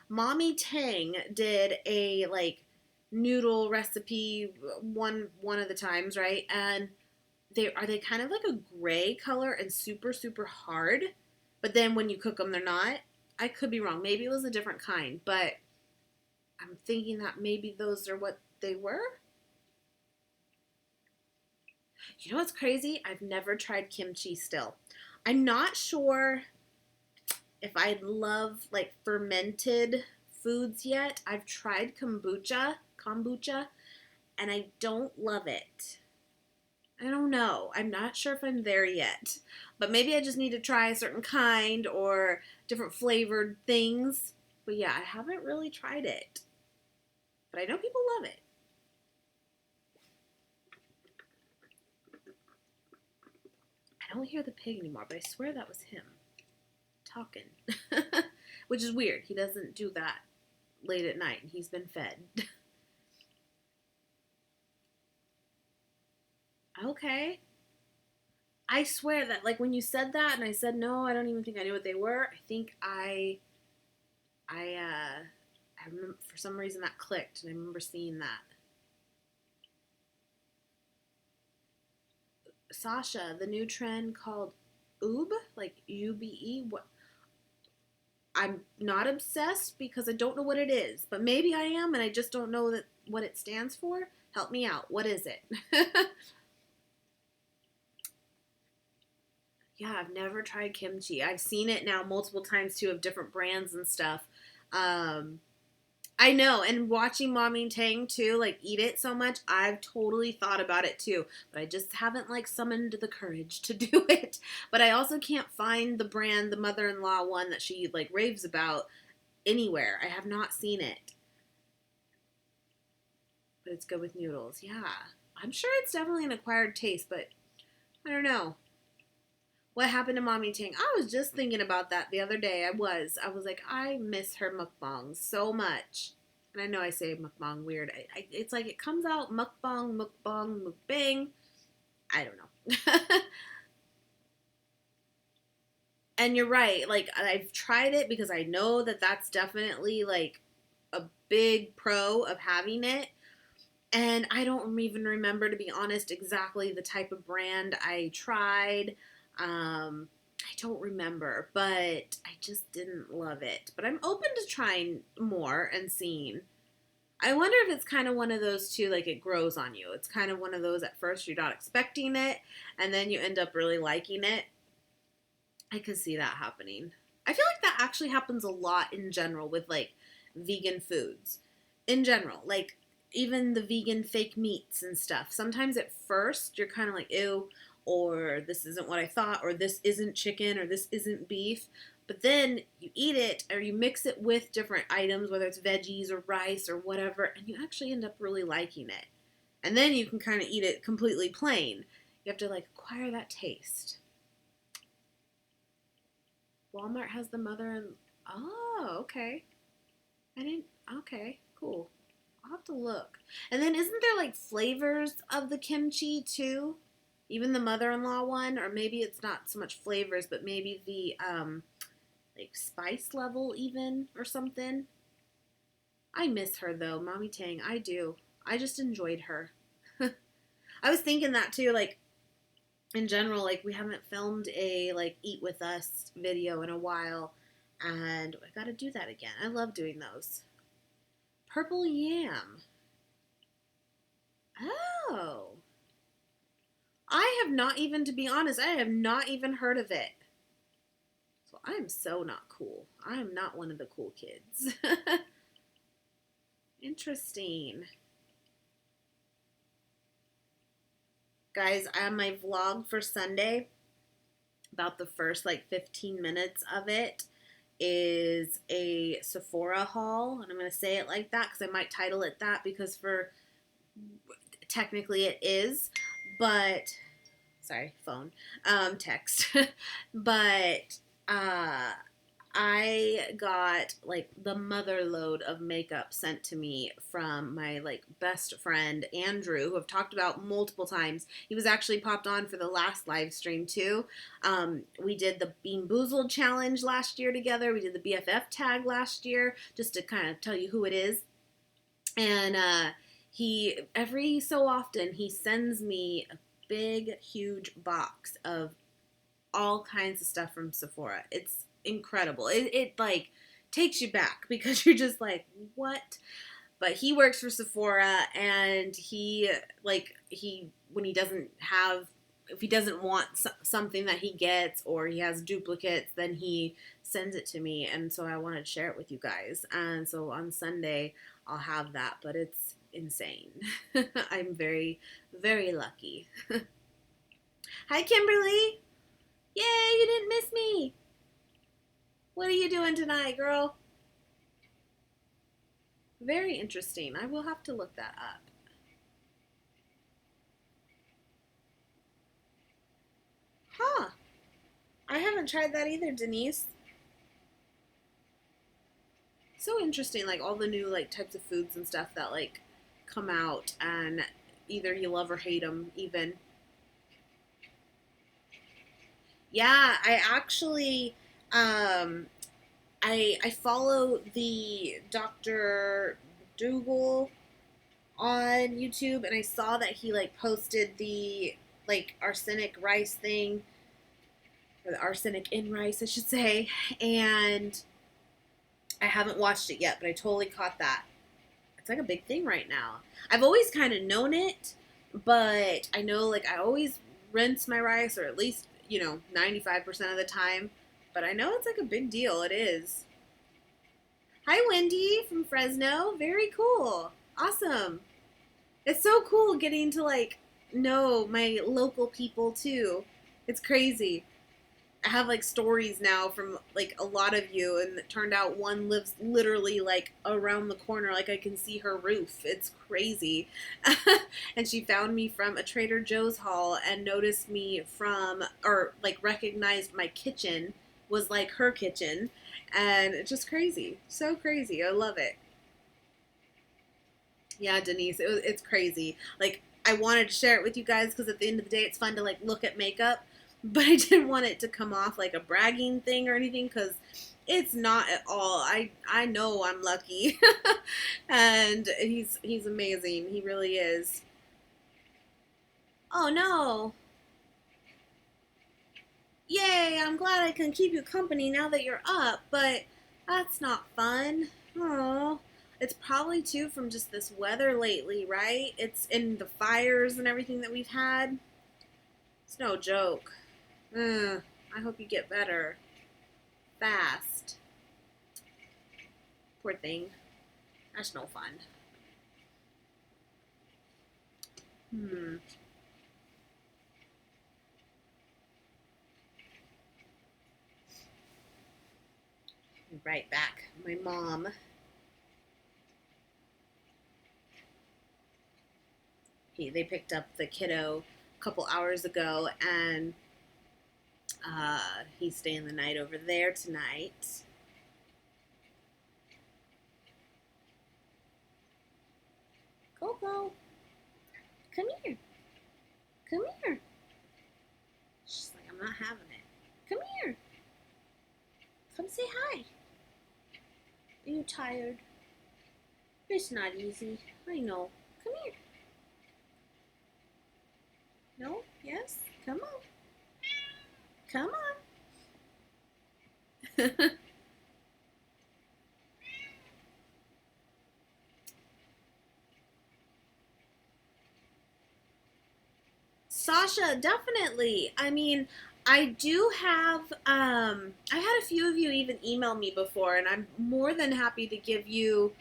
Mommy Tang did a like noodle recipe one of the times, right? And they kind of like a gray color and super super hard, but then when you cook them, they're not. I could be wrong. Maybe it was a different kind, but I'm thinking that maybe those are what they were. You know what's crazy? I've never tried kimchi still. I'm not sure if I love like fermented foods yet. I've tried kombucha, and I don't love it. I don't know. I'm not sure if I'm there yet. But maybe I just need to try a certain kind or different flavored things. But yeah, I haven't really tried it. But I know people love it. I don't hear the pig anymore, but I swear that was him talking. Which is weird. He doesn't do that late at night. He's been fed. Okay. I swear that, like, when you said that and I said no, I don't even think I knew what they were. I think I remember for some reason that clicked, and I remember seeing that. Sasha, the new trend called Oob, like UBE. What? I'm not obsessed because I don't know what it is, but maybe I am, and I just don't know that what it stands for. Help me out. What is it? Yeah, I've never tried kimchi. I've seen it now multiple times too of different brands and stuff. Um, I know, and watching Mommy and Tang too, like eat it so much, I've totally thought about it too, but I just haven't like summoned the courage to do it. But I also can't find the brand, the mother-in-law one that she like raves about anywhere. I have not seen it, but it's good with noodles. Yeah, I'm sure it's definitely an acquired taste, but I don't know. What happened to Mommy Tang? I was just thinking about that the other day. I was like, I miss her mukbangs so much. And I know I say mukbang weird. It's like it comes out mukbang, mukbang, mukbang. I don't know. And you're right. Like I've tried it because I know that that's definitely like a big pro of having it. And I don't even remember, to be honest, exactly the type of brand I tried. I don't remember, but I just didn't love it. But I'm open to trying more and seeing. I wonder if it's kind of one of those too, like it grows on you. It's kind of one of those at first you're not expecting it, and then you end up really liking it. I could see that happening. I feel like that actually happens a lot in general with like vegan foods. In general, like even the vegan fake meats and stuff. Sometimes at first you're kind of like, ew, or this isn't what I thought, or this isn't chicken, or this isn't beef. But then you eat it or you mix it with different items, whether it's veggies or rice or whatever, and you actually end up really liking it. And then you can kind of eat it completely plain. You have to like acquire that taste. Walmart has the mother and oh, okay. I didn't okay, cool. I'll have to look. And then isn't there like flavors of the kimchi too? Even the mother-in-law one, or maybe it's not so much flavors, but maybe the like spice level even or something. I miss her though, Mommy Tang. I do. I just enjoyed her. I was thinking that too, like in general, like we haven't filmed a like eat with us video in a while, and I got to do that again. I love doing those. Purple yam. Oh. I have not even, to be honest, I have not even heard of it. So I'm so not cool. I am not one of the cool kids. Interesting. Guys, on my vlog for Sunday, about the first like 15 minutes of it is a Sephora haul. And I'm going to say it like that because I might title it that because for technically it is. But sorry, phone, text. But I got like the mother load of makeup sent to me from my like best friend Andrew, who I've talked about multiple times. He was actually popped on for the last live stream too. We did the Bean Boozled challenge last year together. We did the BFF tag last year, just to kind of tell you who it is. And he every so often he sends me a big huge box of all kinds of stuff from Sephora. It's incredible. It like takes you back because you're just like, what? But he works for Sephora, and he when he doesn't have, if he doesn't want something that he gets or he has duplicates, then he sends it to me. And so I wanted to share it with you guys. And so on Sunday I'll have that, but it's insane. I'm very, very lucky. Hi, Kimberly. Yay, you didn't miss me. What are you doing tonight, girl? Very interesting. I will have to look that up. Huh. I haven't tried that either, Denise. So interesting, like all the new like types of foods and stuff that like come out, and either you love or hate them even. Yeah, I actually I follow the Dr. Dougal on YouTube, and I saw that he like posted the like arsenic rice thing, or the arsenic in rice, I should say, and I haven't watched it yet, but I totally caught that. It's like a big thing right now. I've always kind of known it, but I know like I always rinse my rice, or at least, 95% of the time, but I know it's like a big deal. It is. Hi, Wendy from Fresno. Very cool. Awesome. It's so cool getting to like know my local people too. It's crazy. I have like stories now from like a lot of you, and it turned out one lives literally like around the corner. Like I can see her roof. It's crazy. And she found me from a Trader Joe's haul and noticed me from, or like recognized my kitchen was like her kitchen. And it's just crazy. So crazy. I love it. Yeah, Denise, it's crazy. Like, I wanted to share it with you guys because at the end of the day, it's fun to like look at makeup, but I didn't want it to come off like a bragging thing or anything because it's not at all. I know I'm lucky, and he's amazing. He really is. Oh no! Yay! I'm glad I can keep you company now that you're up, but that's not fun. Oh. It's probably too from just this weather lately, right? It's in the fires and everything that we've had. It's no joke. I hope you get better fast. Poor thing. That's no fun. Right back. My mom. They picked up the kiddo a couple hours ago, and he's staying the night over there tonight. Coco, come here. Come here. She's like, I'm not having it. Come here. Come say hi. Are you tired? It's not easy. I know. Come here. No? Yes? Come on. Come on. Sasha, definitely. I mean, I do have, I had a few of you even email me before, and I'm more than happy to give you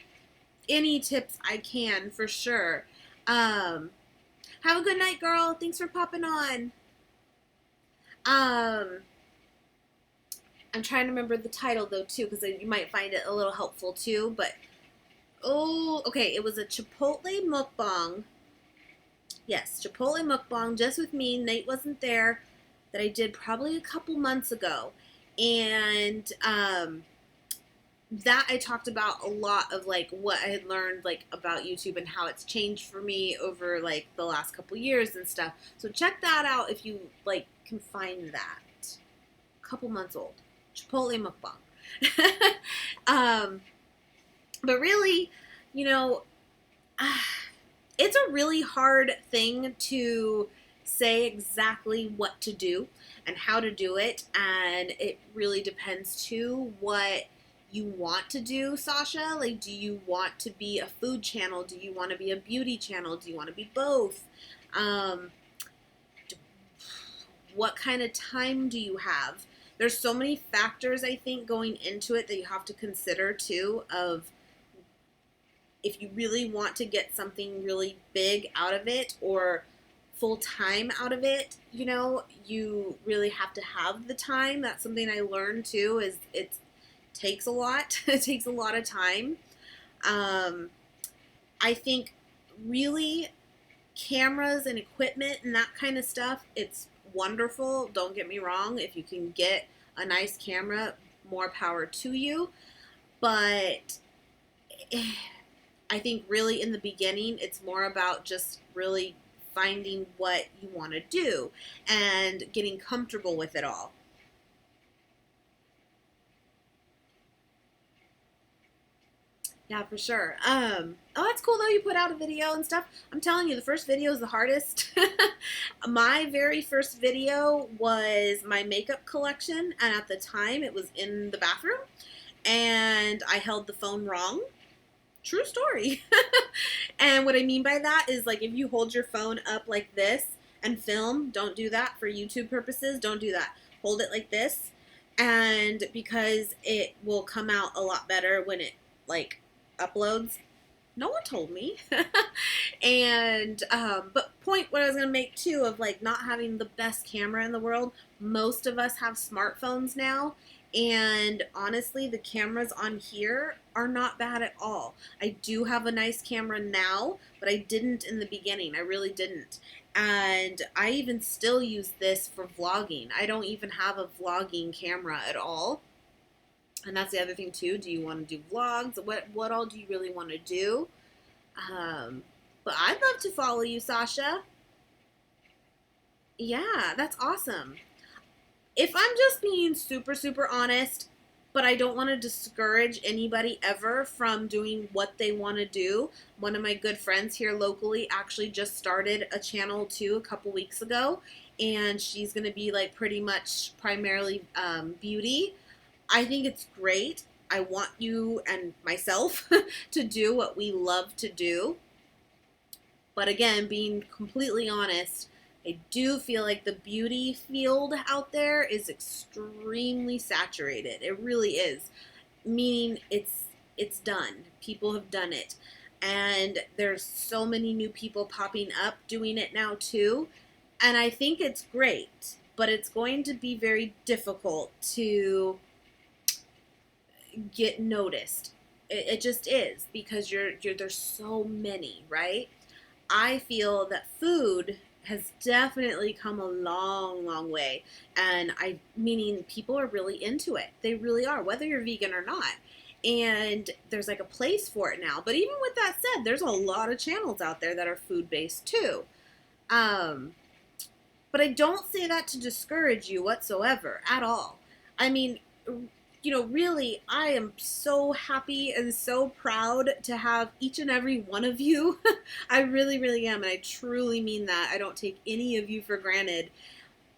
any tips I can for sure. Um, have a good night, girl. Thanks for popping on. Um, I'm trying to remember the title though too, because you might find it a little helpful too. But oh, okay, it was a Chipotle mukbang. Yes, Chipotle mukbang just with me. Nate wasn't there. That I did probably a couple months ago, and that I talked about a lot of like what I had learned like about YouTube and how it's changed for me over like the last couple years and stuff. So check that out if you like can find that. A couple months old. Chipotle mukbang. um, but really, you know, it's a really hard thing to say exactly what to do and how to do it, and it really depends too what you want to do, Sasha. Like, do you want to be a food channel? Do you want to be a beauty channel? Do you want to be both? Um, what kind of time do you have? There's so many factors, I think, going into it that you have to consider too, of if you really want to get something really big out of it or full time out of it, you know, you really have to have the time. That's something I learned too, is it takes a lot. It takes a lot of time. I think really cameras and equipment and that kind of stuff, it's wonderful. Don't get me wrong. If you can get a nice camera, more power to you. But I think really in the beginning, it's more about just really finding what you want to do and getting comfortable with it all. Yeah, for sure. Oh, that's cool though. You put out a video and stuff. I'm telling you, the first video is the hardest. My very first video was my makeup collection, and at the time it was in the bathroom, and I held the phone wrong. True story. And what I mean by that is, like, if you hold your phone up like this and film, don't do that for YouTube purposes. Don't do that. Hold it like this, and because it will come out a lot better when it like uploads. No one told me. And but point what I was gonna make too of like not having the best camera in the world. Most of us have smartphones now, and honestly the cameras on here are not bad at all. I do have a nice camera now, but I didn't in the beginning. I really didn't. And I even still use this for vlogging. I don't even have a vlogging camera at all. And that's the other thing too. Do you want to do vlogs? What all do you really want to do? But I'd love to follow you, Sasha. Yeah, that's awesome. If I'm just being super, super honest, but I don't want to discourage anybody ever from doing what they want to do. One of my good friends here locally actually just started a channel too a couple weeks ago, and she's going to be like pretty much primarily beauty. I think it's great. I want you and myself to do what we love to do. But again, being completely honest, I do feel like the beauty field out there is extremely saturated. It really is. Meaning it's done. People have done it. And there's so many new people popping up doing it now too. And I think it's great, but it's going to be very difficult to get noticed. It just is, because there's so many, right? I feel that food has definitely come a long, long way. And meaning people are really into it. They really are, whether you're vegan or not. And there's like a place for it now. But even with that said, there's a lot of channels out there that are food-based too. But I don't say that to discourage you whatsoever at all. I mean, you know, really, I am so happy and so proud to have each and every one of you. I really, really am, and I truly mean that. I don't take any of you for granted.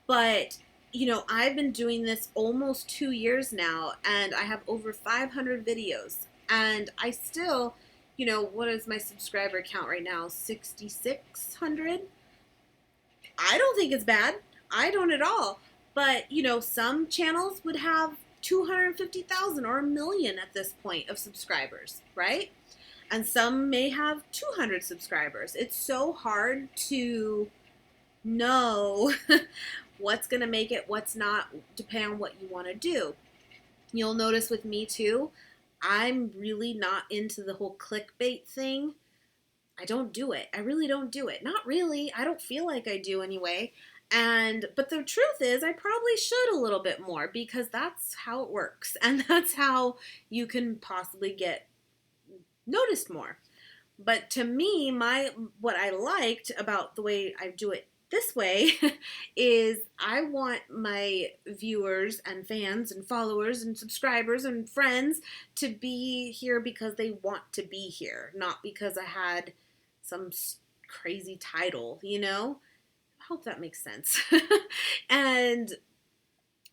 But, you know, I've been doing this almost 2 years now, and I have over 500 videos. And I still, you know, what is my subscriber count right now? 6,600? I don't think it's bad. I don't at all. But, some channels would have 250,000 or a million at this point of subscribers, right? And some may have 200 subscribers. It's so hard to know what's going to make it, what's not, depending on what you want to do. You'll notice with me too, I'm really not into the whole clickbait thing. I don't do it. I really don't do it. Not really. I don't feel like I do anyway. But the truth is, I probably should a little bit more because that's how it works. And that's how you can possibly get noticed more. But to me, what I liked about the way I do it this way is I want my viewers and fans and followers and subscribers and friends to be here because they want to be here, not because I had some crazy title, I hope that makes sense. And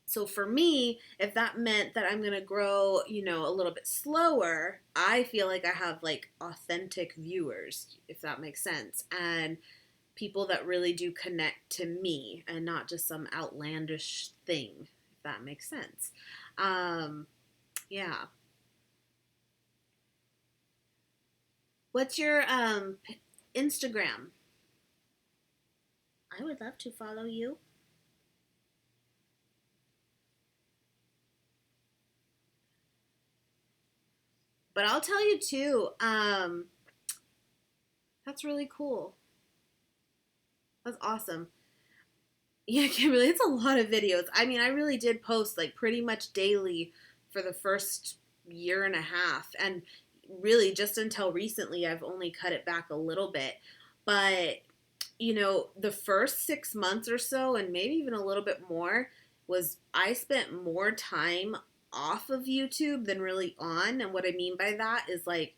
so for me, if that meant that I'm going to grow, a little bit slower, I feel like I have like authentic viewers, if that makes sense. And people that really do connect to me and not just some outlandish thing, if that makes sense. Yeah. What's your Instagram? I would love to follow you. But I'll tell you too, that's really cool. That's awesome. Yeah, Kimberly, it's a lot of videos. I mean, I really did post like pretty much daily for the first year and a half. And really just until recently, I've only cut it back a little bit. But, the first 6 months or so, and maybe even a little bit more, was I spent more time off of YouTube than really on. And what I mean by that is like,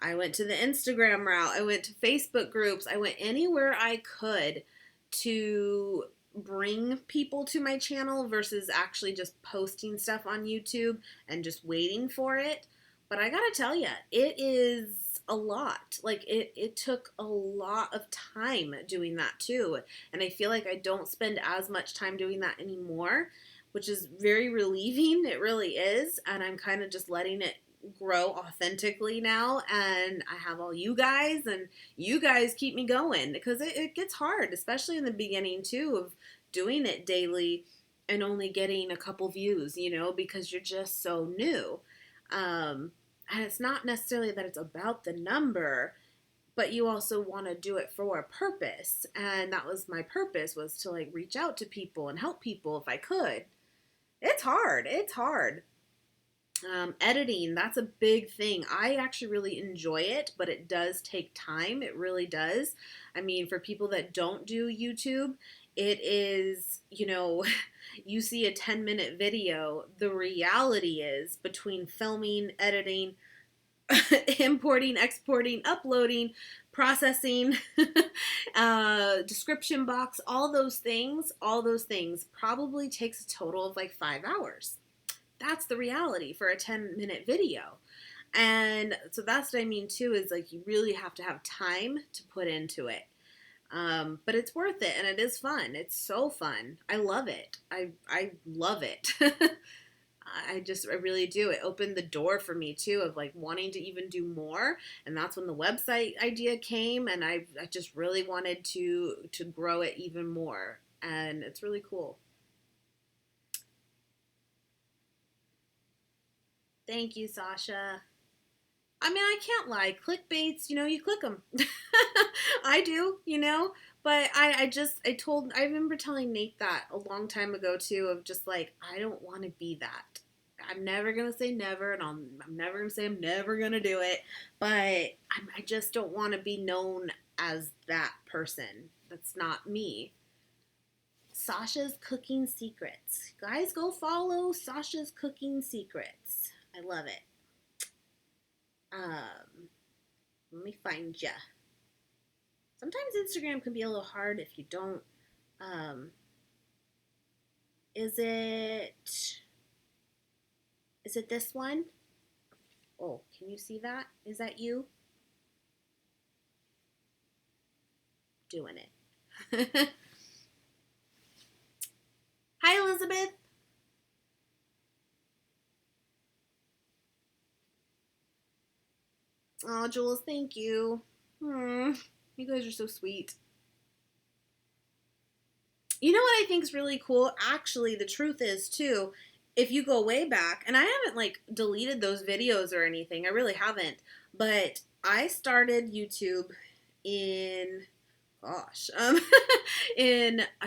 I went to the Instagram route, I went to Facebook groups, I went anywhere I could to bring people to my channel versus actually just posting stuff on YouTube and just waiting for it. But I gotta tell you, it is a lot. Like it took a lot of time doing that too. And I feel like I don't spend as much time doing that anymore, which is very relieving. It really is. And I'm kind of just letting it grow authentically now, and I have all you guys, and you guys keep me going because it gets hard, especially in the beginning too, of doing it daily and only getting a couple views, because you're just so new. And it's not necessarily that it's about the number, but you also want to do it for a purpose, and that was my purpose, was to like reach out to people and help people if I could. It's hard. Editing, that's a big thing. I actually really enjoy it, but it does take time. It really does. I mean, for people that don't do YouTube, it is, you see a 10-minute video. The reality is between filming, editing, importing, exporting, uploading, processing, description box, all those things probably takes a total of like 5 hours. That's the reality for a 10-minute video. And so that's what I mean too, is like you really have to have time to put into it. But it's worth it, and it is fun. It's so fun. I love it. I love it. I really do. It opened the door for me too of like wanting to even do more. And that's when the website idea came, and I just really wanted to grow it even more. And it's really cool. Thank you, Sasha. I mean, I can't lie. Clickbaits, you click them. I do, But I remember telling Nate that a long time ago too, of just like, I don't want to be that. I'm never going to say never, and I'm never going to say I'm never going to do it. But I just don't want to be known as that person. That's not me. Sasha's Cooking Secrets. Guys, go follow Sasha's Cooking Secrets. I love it. Let me find ya. Sometimes Instagram can be a little hard if you don't. Is it this one? Oh, can you see that? Is that you? Doing it. Elizabeth? Oh, Jules, thank you. You guys are so sweet. You know what I think is really cool? Actually, the truth is, too, if you go way back, and I haven't, like, deleted those videos or anything. I really haven't. But I started YouTube in, gosh, I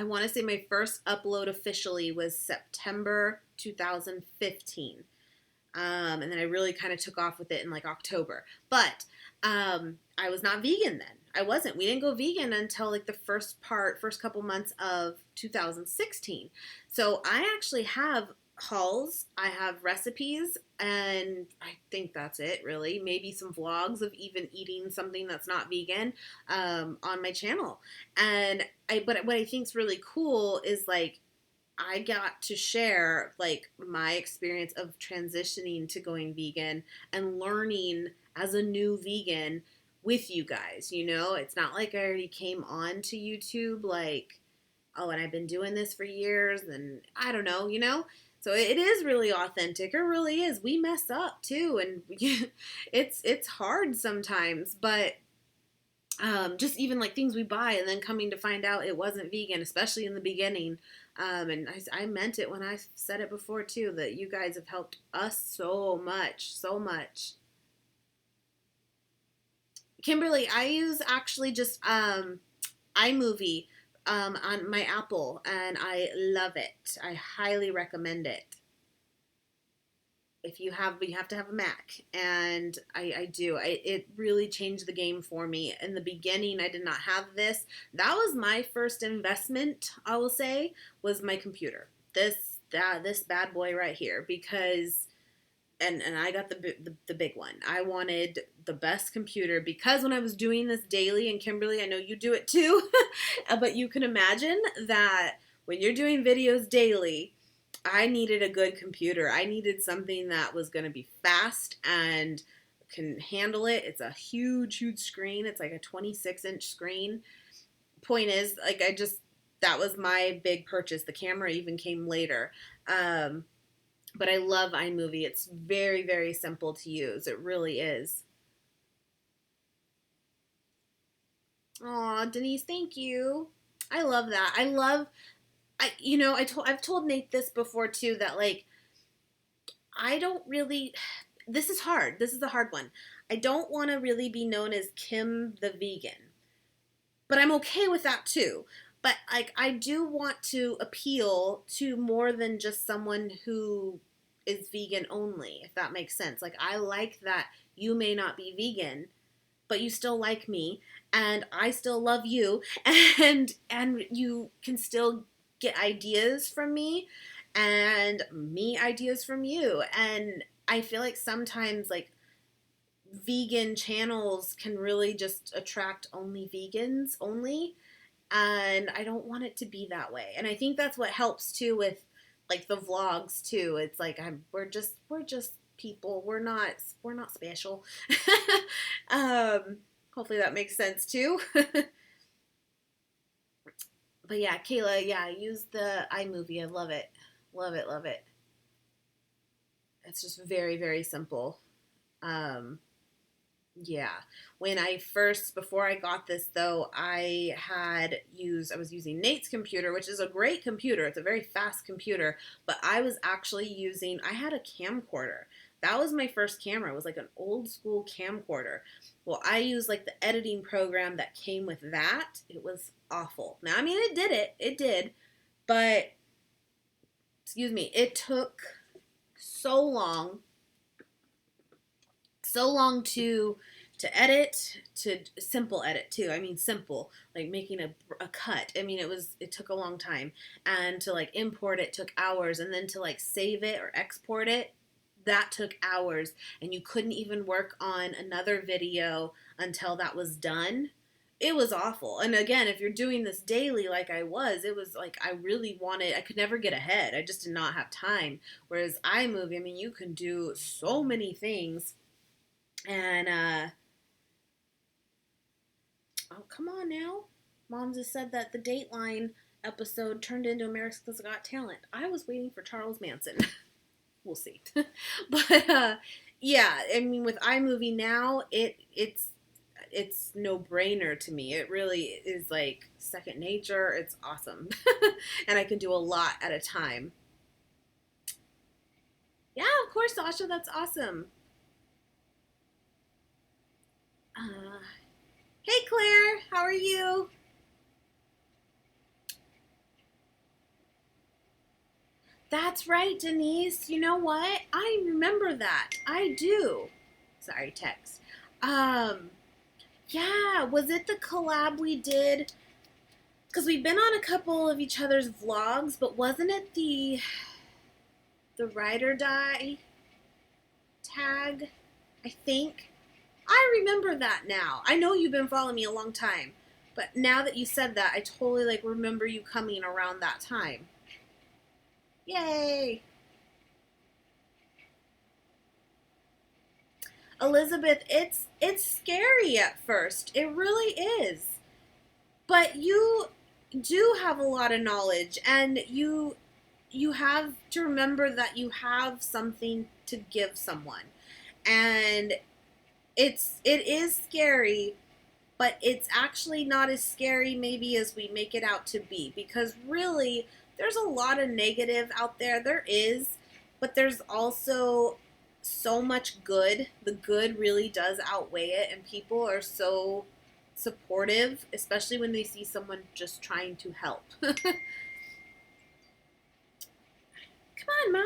want to say my first upload officially was September 2015. And then I really kind of took off with it in like October. But I was not vegan then. I wasn't. We didn't go vegan until like the first couple months of 2016. So I actually have hauls, I have recipes, and I think that's it really. Maybe some vlogs of even eating something that's not vegan on my channel. But what I think is really cool is like I got to share like my experience of transitioning to going vegan and learning as a new vegan with you guys. You know, it's not like I already came on to YouTube like, oh, and I've been doing this for years and I don't know, you know? So it is really authentic. It really is. We mess up too, and it's hard sometimes, but just even like things we buy and then coming to find out it wasn't vegan, especially in the beginning. And I meant it when I said it before too, that you guys have helped us so much, so much. Kimberly, I use actually just iMovie on my Apple, and I love it. I highly recommend it. If you have to have a Mac, and I do. It really changed the game for me. In the beginning, I did not have this. That was my first investment, I will say, was my computer. This bad boy right here, because and I got the big one. I wanted the best computer because when I was doing this daily, and Kimberly, I know you do it too, but you can imagine that when you're doing videos daily, I needed a good computer. I needed something that was going to be fast and can handle it. It's a huge, huge screen. It's like a 26-inch screen. Point is, like, that was my big purchase. The camera even came later. But I love iMovie. It's very, very simple to use. It really is. Aw, Denise, thank you. I love that. I've told Nate this before too, that like, I don't really, this is hard. This is a hard one. I don't want to really be known as Kim the vegan, but I'm okay with that too. But like, I do want to appeal to more than just someone who is vegan only, if that makes sense. Like, I like that you may not be vegan, but you still like me, and I still love you, and you can still get ideas from me, and me ideas from you. And I feel like sometimes like vegan channels can really just attract only vegans only, and I don't want it to be that way. And I think that's what helps too with like the vlogs too. It's like we're just people. We're not special. Hopefully that makes sense too. But yeah, Kayla, yeah, I use the iMovie. I love it. Love it, love it. It's just very, very simple. Um, Yeah. Before I got this though, I was using Nate's computer, which is a great computer. It's a very fast computer, but I had a camcorder. That was my first camera. It was like an old school camcorder. Well, I used like the editing program that came with that. It was awful. Now, I mean, it did, but excuse me, it took so long to edit, to simple edit too. I mean, simple, like making a cut. I mean, it took a long time, and to like import it took hours, and then to like save it or export it, that took hours, and you couldn't even work on another video until that was done. It was awful. And again, if you're doing this daily like I was, it was like I could never get ahead. I just did not have time. Whereas iMovie, I mean, you can do so many things. And oh, come on now. Mom just said that the Dateline episode turned into America's Got Talent. I was waiting for Charles Manson. We'll see. But yeah, I mean, with iMovie now, it's no brainer to me. It really is like second nature. It's awesome, and I can do a lot at a time. Yeah, of course, Sasha. That's awesome. Uh, hey, Claire. How are you? That's right, Denise. You know what? I remember that. I do. Sorry, text. Um, yeah, was it the collab we did? Because we've been on a couple of each other's vlogs, but wasn't it the ride or die tag? I think. I remember that now. I know you've been following me a long time, but now that you said that, I totally like remember you coming around that time. Yay! Elizabeth, it's scary at first. It really is. But you do have a lot of knowledge, and you have to remember that you have something to give someone. And it is scary, but it's actually not as scary maybe as we make it out to be, because really there's a lot of negative out there. There is, but there's also so much good. The good really does outweigh it, and people are so supportive, especially when they see someone just trying to help. Come on, Ma.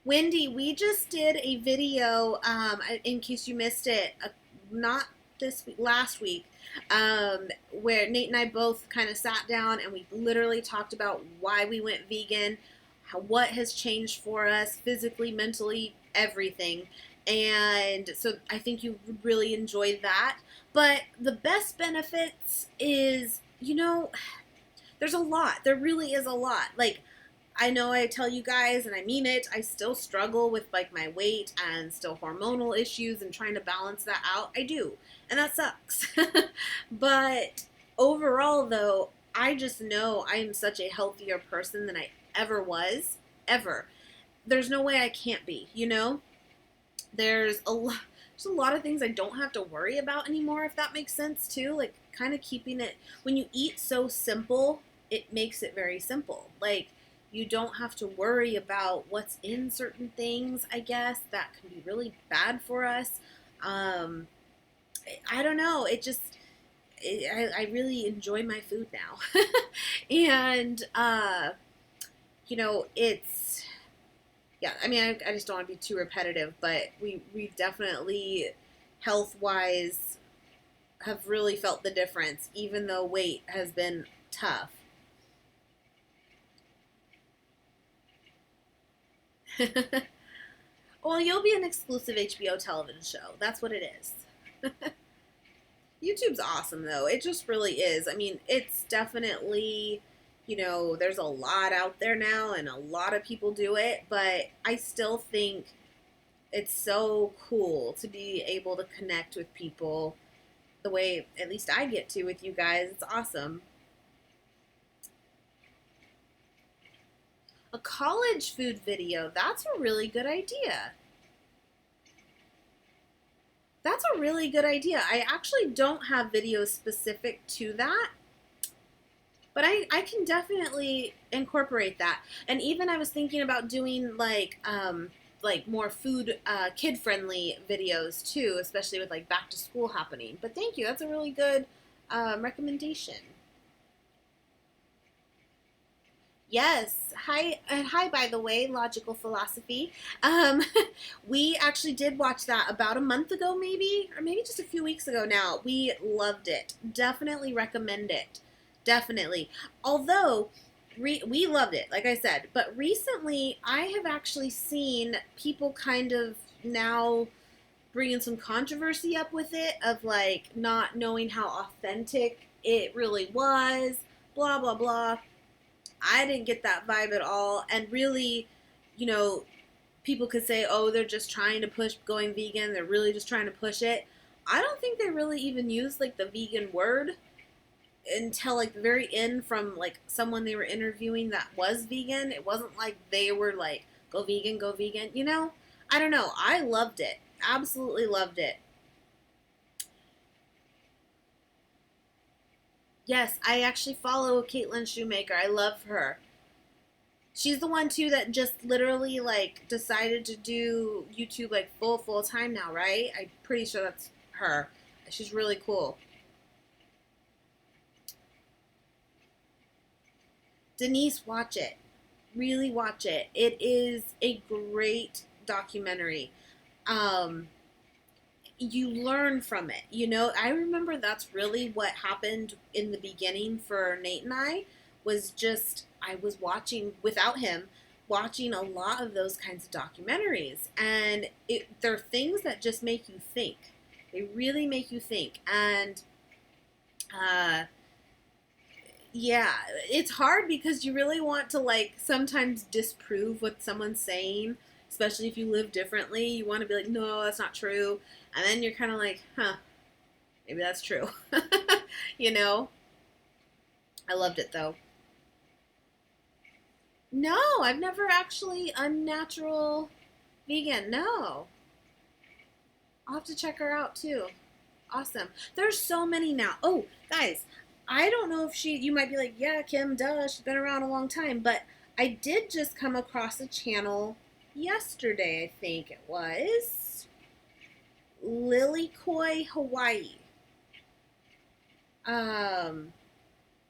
Wendy, we just did a video, in case you missed it, not this week, last week, where Nate and I both kind of sat down and we literally talked about why we went vegan, what has changed for us physically, mentally, everything. And so I think you really enjoyed that. But the best benefits is, there's a lot. There really is a lot. Like, I know I tell you guys, and I mean it, I still struggle with like my weight and still hormonal issues and trying to balance that out. I do. And that sucks. But overall, though, I just know I am such a healthier person than I ever was. Ever. There's no way I can't be, There's a lot of things I don't have to worry about anymore, if that makes sense too. Like, kind of keeping it, when you eat so simple, it makes it very simple. Like, you don't have to worry about what's in certain things, I guess, that can be really bad for us. I don't know. I really enjoy my food now. And, it's, yeah, I mean, I just don't want to be too repetitive, but we definitely, health-wise, have really felt the difference, even though weight has been tough. Well, you'll be an exclusive HBO television show. That's what it is. YouTube's awesome, though. It just really is. I mean, it's definitely, there's a lot out there now, and a lot of people do it, but I still think it's so cool to be able to connect with people the way at least I get to with you guys. It's awesome. A college food video. That's a really good idea. That's a really good idea. I actually don't have videos specific to that, but I can definitely incorporate that. And even I was thinking about doing like more food kid friendly videos too, especially with like back to school happening. But thank you. That's a really good recommendation. Yes. Hi, and hi, by the way, Logical Philosophy. Um, we actually did watch that about a month ago, maybe, or maybe just a few weeks ago now. We loved it. Definitely recommend it. Definitely. Although, we loved it, like I said. But recently, I have actually seen people kind of now bringing some controversy up with it, of like not knowing how authentic it really was, blah, blah, blah. I didn't get that vibe at all. And really, you know, people could say, oh, they're just trying to push going vegan. They're really just trying to push it. I don't think they really even used like the vegan word until like the very end from like someone they were interviewing that was vegan. It wasn't like they were like, go vegan, go vegan. You know, I don't know. I loved it. Absolutely loved it. Yes, I actually follow Caitlin Shoemaker. I love her. She's the one too that just literally like decided to do YouTube like full time now, right? I'm pretty sure that's her. She's really cool. Denise, watch it. Really watch it. It is a great documentary. Um, you learn from it. You know, I remember that's really what happened in the beginning for Nate and I was just I was watching without him watching a lot of those kinds of documentaries and they're things that just make you think. They really make you think and uh yeah, it's hard because you really want to like sometimes disprove what someone's saying, especially if you live differently. You want to be like, no, that's not true. And then you're kind of like, huh, maybe that's true. You know? I loved it though. No, I've never actually unnatural vegan. No. I'll have to check her out too. Awesome. There's so many now. Oh, guys, I don't know if you might be like, yeah, Kim, duh, she's been around a long time, but I did just come across a channel yesterday, I think it was. Lily Koi Hawaii. Let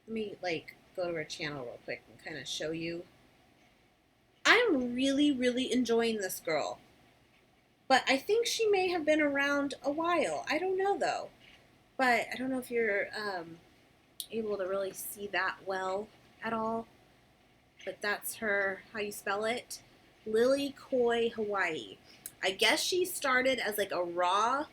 me like go to her channel real quick and kind of show you. I'm really enjoying this girl. But I think she may have been around a while. I don't know though. But I don't know if you're able to really see that well at all. But that's her, how you spell it. Lily Koi Hawaii. I guess she started as like a raw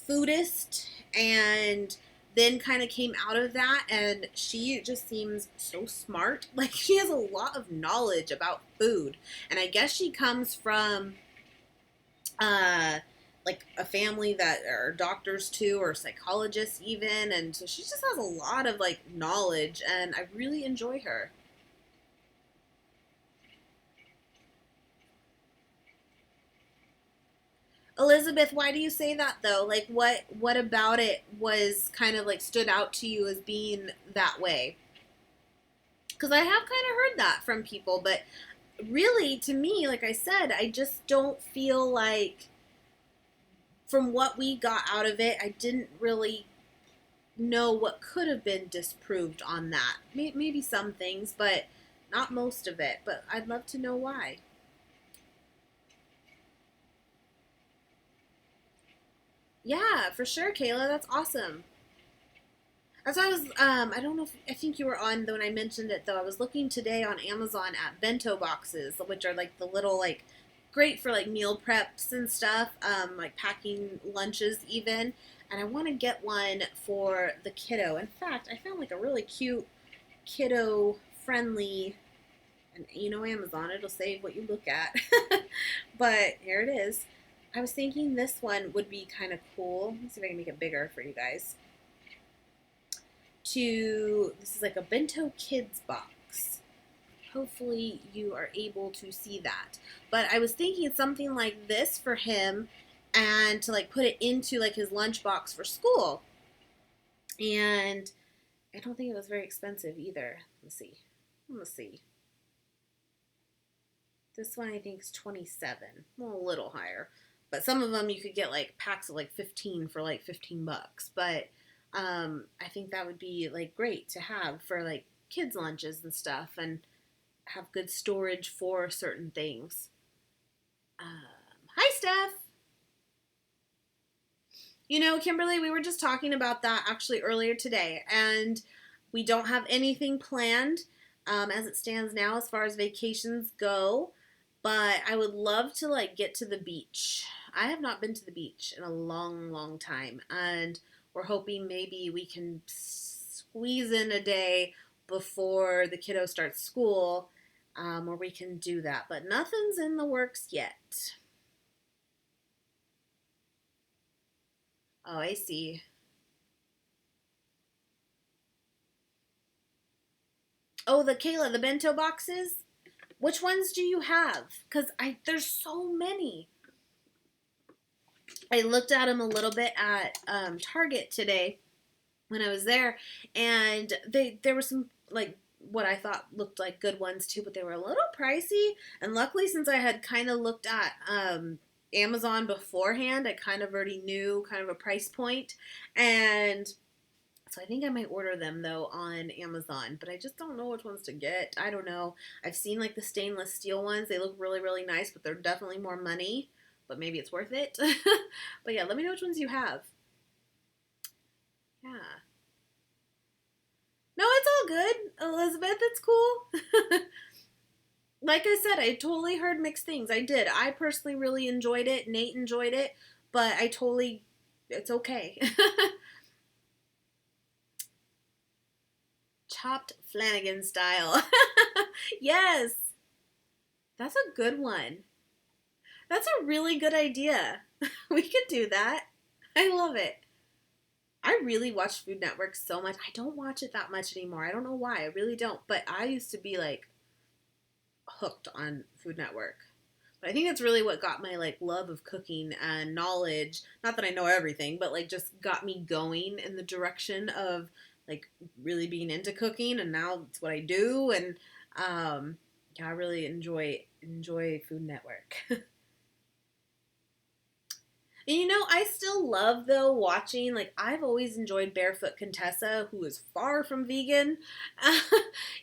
foodist and then kind of came out of that and she just seems so smart. Like she has a lot of knowledge about food. And I guess she comes from uh like a family that are doctors too or psychologists even and so she just has a lot of like knowledge and I really enjoy her. Elizabeth, why do you say that though? Like what about it was kind of like stood out to you as being that way? Because I have kind of heard that from people, but really to me, like I said, I just don't feel like from what we got out of it, I didn't really know what could have been disproved on that. Maybe some things, but not most of it. But I'd love to know why. Yeah, for sure, Kayla. That's awesome. As I was, I don't know if I think you were on when I mentioned it though. I was looking today on Amazon at bento boxes, which are like the little like great for like meal preps and stuff, like packing lunches even. And I want to get one for the kiddo. In fact, I found like a really cute kiddo friendly, and you know Amazon, it'll say what you look at. But here it is. I was thinking this one would be kind of cool. Let me see if I can make it bigger for you guys. This is like a bento kids box. Hopefully you are able to see that. But I was thinking something like this for him and to like put it into like his lunchbox for school. And I don't think it was very expensive either. Let's see. Let's see. This one I think is 27. Well, a little higher. But some of them you could get like packs of like 15 for like 15 bucks. But I think that would be like great to have for like kids lunches and stuff and have good storage for certain things. Hi, Steph. You know, Kimberly, we were just talking about that actually earlier today, and we don't have anything planned as it stands now as far as vacations go. But I would love to like get to the beach. I have not been to the beach in a long time, and we're hoping maybe we can squeeze in a day before the kiddo starts school where we can do that. But nothing's in the works yet. Oh, I see. Oh, the bento boxes? Which ones do you have? Because there's so many. I looked at them a little bit at Target today when I was there, and there were some like what I thought looked like good ones too, but they were a little pricey. And luckily, since I had kind of looked at Amazon beforehand, I kind of already knew kind of a price point, and so I think I might order them though on Amazon, but I just don't know which ones to get. I don't know. I've seen like the stainless steel ones. They look really, really nice, but they're definitely more money. But maybe it's worth it. But yeah, let me know which ones you have. Yeah. No, it's all good, Elizabeth. It's cool. Like I said, I totally heard mixed things. I did. I personally really enjoyed it. Nate enjoyed it, but it's okay. Chopped Flanagan style. Yes, that's a good one. That's a really good idea. We could do that. I love it. I really watch Food Network so much. I don't watch it that much anymore. I don't know why. I really don't. But I used to be like hooked on Food Network. But I think that's really what got my like love of cooking and knowledge. Not that I know everything, but like just got me going in the direction of like really being into cooking, and now it's what I do. And yeah, I really enjoy Food Network. And I still love though watching, like I've always enjoyed Barefoot Contessa, who is far from vegan. But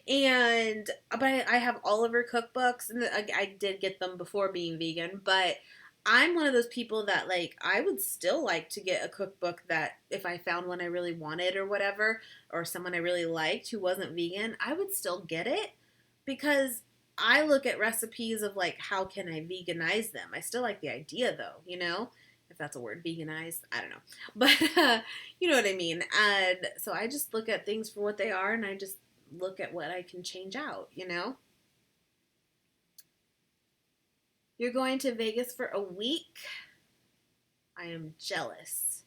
I have all of her cookbooks, and I did get them before being vegan, but I'm one of those people that like I would still like to get a cookbook that if I found one I really wanted or whatever, or someone I really liked who wasn't vegan, I would still get it because I look at recipes of like how can I veganize them. I still like the idea though. If that's a word, veganize, I don't know. But you know what I mean. And so I just look at things for what they are, and I just look at what I can change out. You're going to Vegas for a week? I am jealous.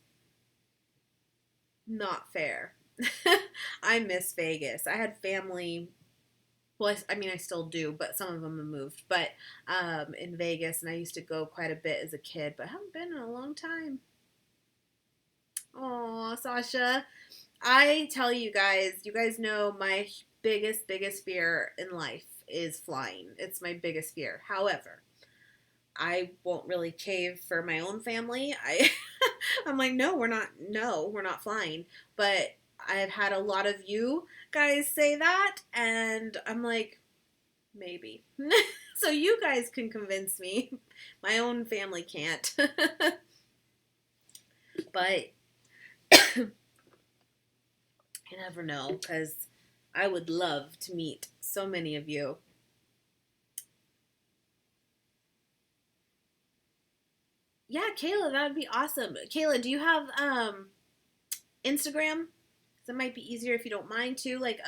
Not fair. I miss Vegas. I had family. Well, I mean, I still do, but some of them have moved. But in Vegas, and I used to go quite a bit as a kid, but I haven't been in a long time. Oh, Sasha. I tell you guys know my biggest fear in life is flying. It's my biggest fear. However, I won't really cave for my own family. I'm like, no, we're not flying. But I've had a lot of you guys say that, and I'm like, maybe. So you guys can convince me. My own family can't. But you never know, because I would love to meet so many of you. Yeah, Kayla, that would be awesome. Kayla, do you have Instagram? So it might be easier if you don't mind too. Like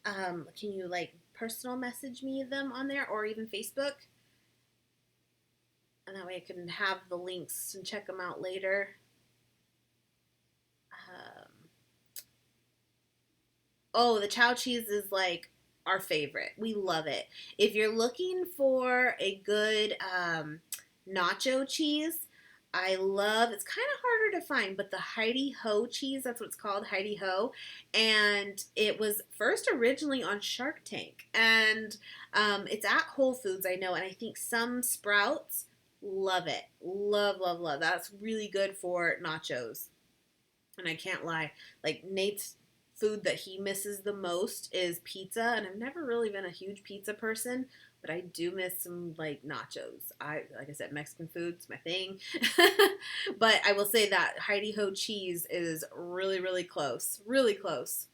can you like personal message me them on there, or even Facebook? And that way I can have the links and check them out later. Um, oh, the chow cheese is like our favorite. We love it. If you're looking for a good nacho cheese, it's kind of harder to find, but the Heidi Ho cheese, that's what it's called, Heidi Ho. And it was first originally on Shark Tank. And it's at Whole Foods, I know, and I think some Sprouts. Love it. Love, love, love. That's really good for nachos. And I can't lie. Like Nate's food that he misses the most is pizza, and I've never really been a huge pizza person, but I do miss some like nachos. Like I said, Mexican food's my thing. But I will say that Heidi Ho cheese is really, really close. Really close.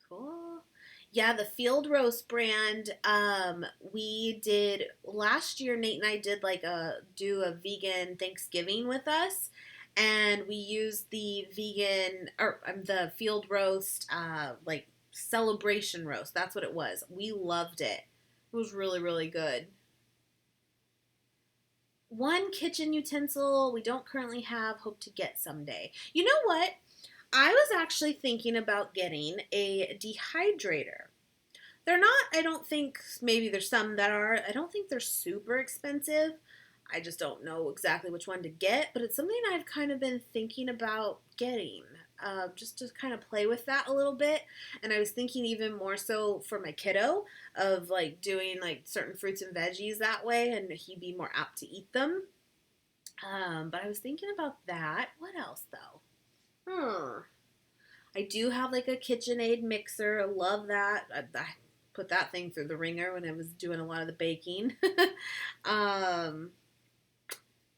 Cool. Yeah, the Field Roast brand, we did last year. Nate and I did like do a vegan Thanksgiving with us, and we used the vegan or the field roast, like celebration roast. That's what it was. We loved it. It was really, really good. One kitchen utensil we don't currently have, hope to get someday. You know what? I was actually thinking about getting a dehydrator. They're not, I don't think, maybe there's some that are, I don't think they're super expensive. I just don't know exactly which one to get, but it's something I've kind of been thinking about getting. Just to kind of play with that a little bit. And I was thinking even more so for my kiddo of like doing like certain fruits and veggies that way, and he'd be more apt to eat them. But I was thinking about that. What else though? I do have like a KitchenAid mixer. I love that. I put that thing through the ringer when I was doing a lot of the baking. um,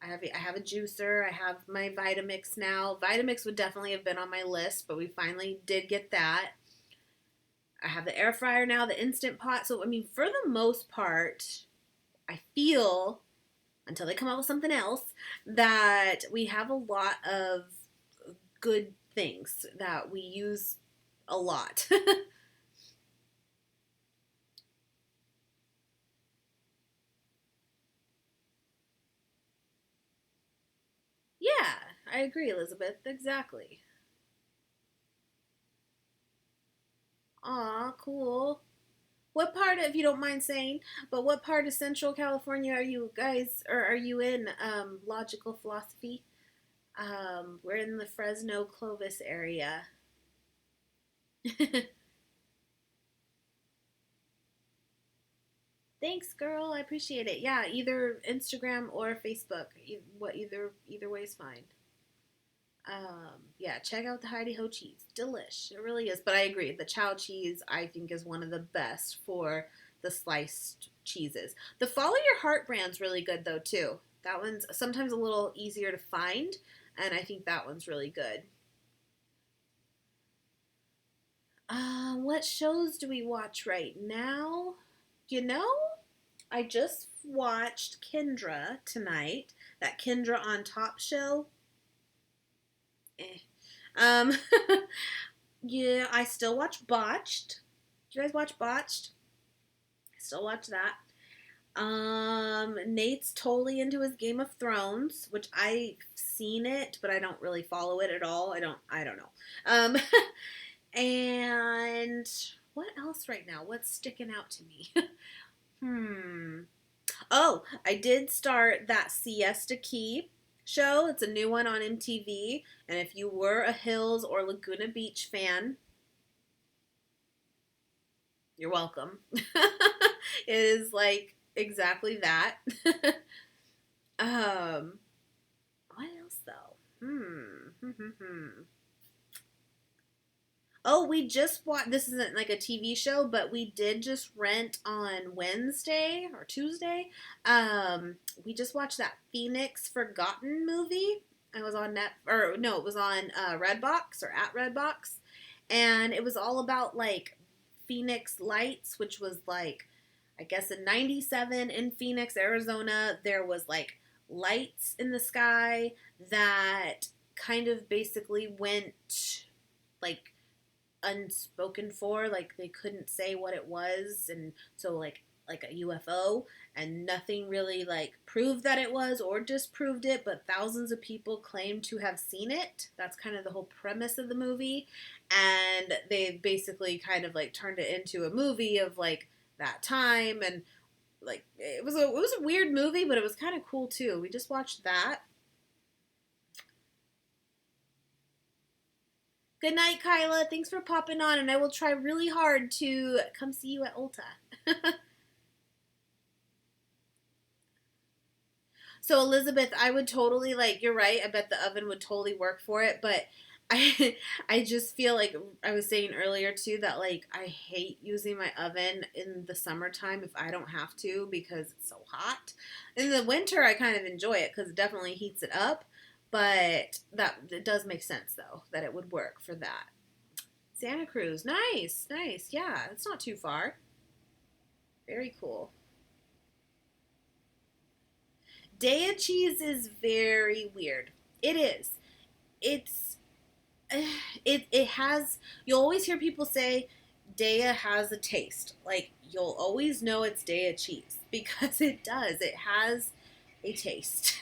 I have a juicer. I have my Vitamix now. Vitamix would definitely have been on my list, but we finally did get that. I have the air fryer now, the Instant Pot. So I mean, for the most part, I feel until they come up with something else that we have a lot of good things that we use a lot. Yeah, I agree, Elizabeth. Exactly. Aw, cool. What part, if you don't mind saying, but what part of Central California are you guys, or are you in? Logical philosophy. We're in the Fresno Clovis area. Thanks, girl. I appreciate it. Yeah, either Instagram or Facebook. What either way is fine. Yeah, check out the Heidi Ho cheese. Delish. It really is. But I agree. The chow cheese, I think, is one of the best for the sliced cheeses. The Follow Your Heart brand's really good, though, too. That one's sometimes a little easier to find, and I think that one's really good. What shows do we watch right now? You know, I just watched Kendra tonight. That Kendra on Top show. Eh. Um, yeah, I still watch Botched. Do you guys watch Botched? I still watch that. Nate's totally into his Game of Thrones, which I've seen it, but I don't really follow it at all. I don't know. Um, and what else right now? What's sticking out to me? hmm. Oh, I did start that Siesta Key show. It's a new one on MTV. And if you were a Hills or Laguna Beach fan, you're welcome. It is like exactly that. um, what else though? Oh, we just watched. This isn't like a TV show, but we did just rent on Wednesday or Tuesday. We just watched that Phoenix Forgotten movie. It was on Net, or no, it was on Redbox or at Redbox, and it was all about like Phoenix Lights, which was like, I guess in '97 in Phoenix, Arizona, there was like lights in the sky that kind of basically went like unspoken for, like they couldn't say what it was, and so like a UFO, and nothing really like proved that it was or disproved it, but thousands of people claim to have seen it. That's kind of the whole premise of the movie, and they basically kind of like turned it into a movie of like that time, and like it was a weird movie, but it was kind of cool too. We just watched that. Good night, Kyla. Thanks for popping on, and I will try really hard to come see you at Ulta. So Elizabeth, I would totally like. You're right. I bet the oven would totally work for it, but I just feel like I was saying earlier too that like I hate using my oven in the summertime if I don't have to because it's so hot. In the winter, I kind of enjoy it because it definitely heats it up. But that it does make sense though that it would work for that. Santa Cruz, nice, nice. Yeah, it's not too far. Very cool. Day of cheese is very weird. It is. it's it has, you'll always hear people say Daiya has a taste. Like, you'll always know it's Daiya cheese because it does. It has a taste.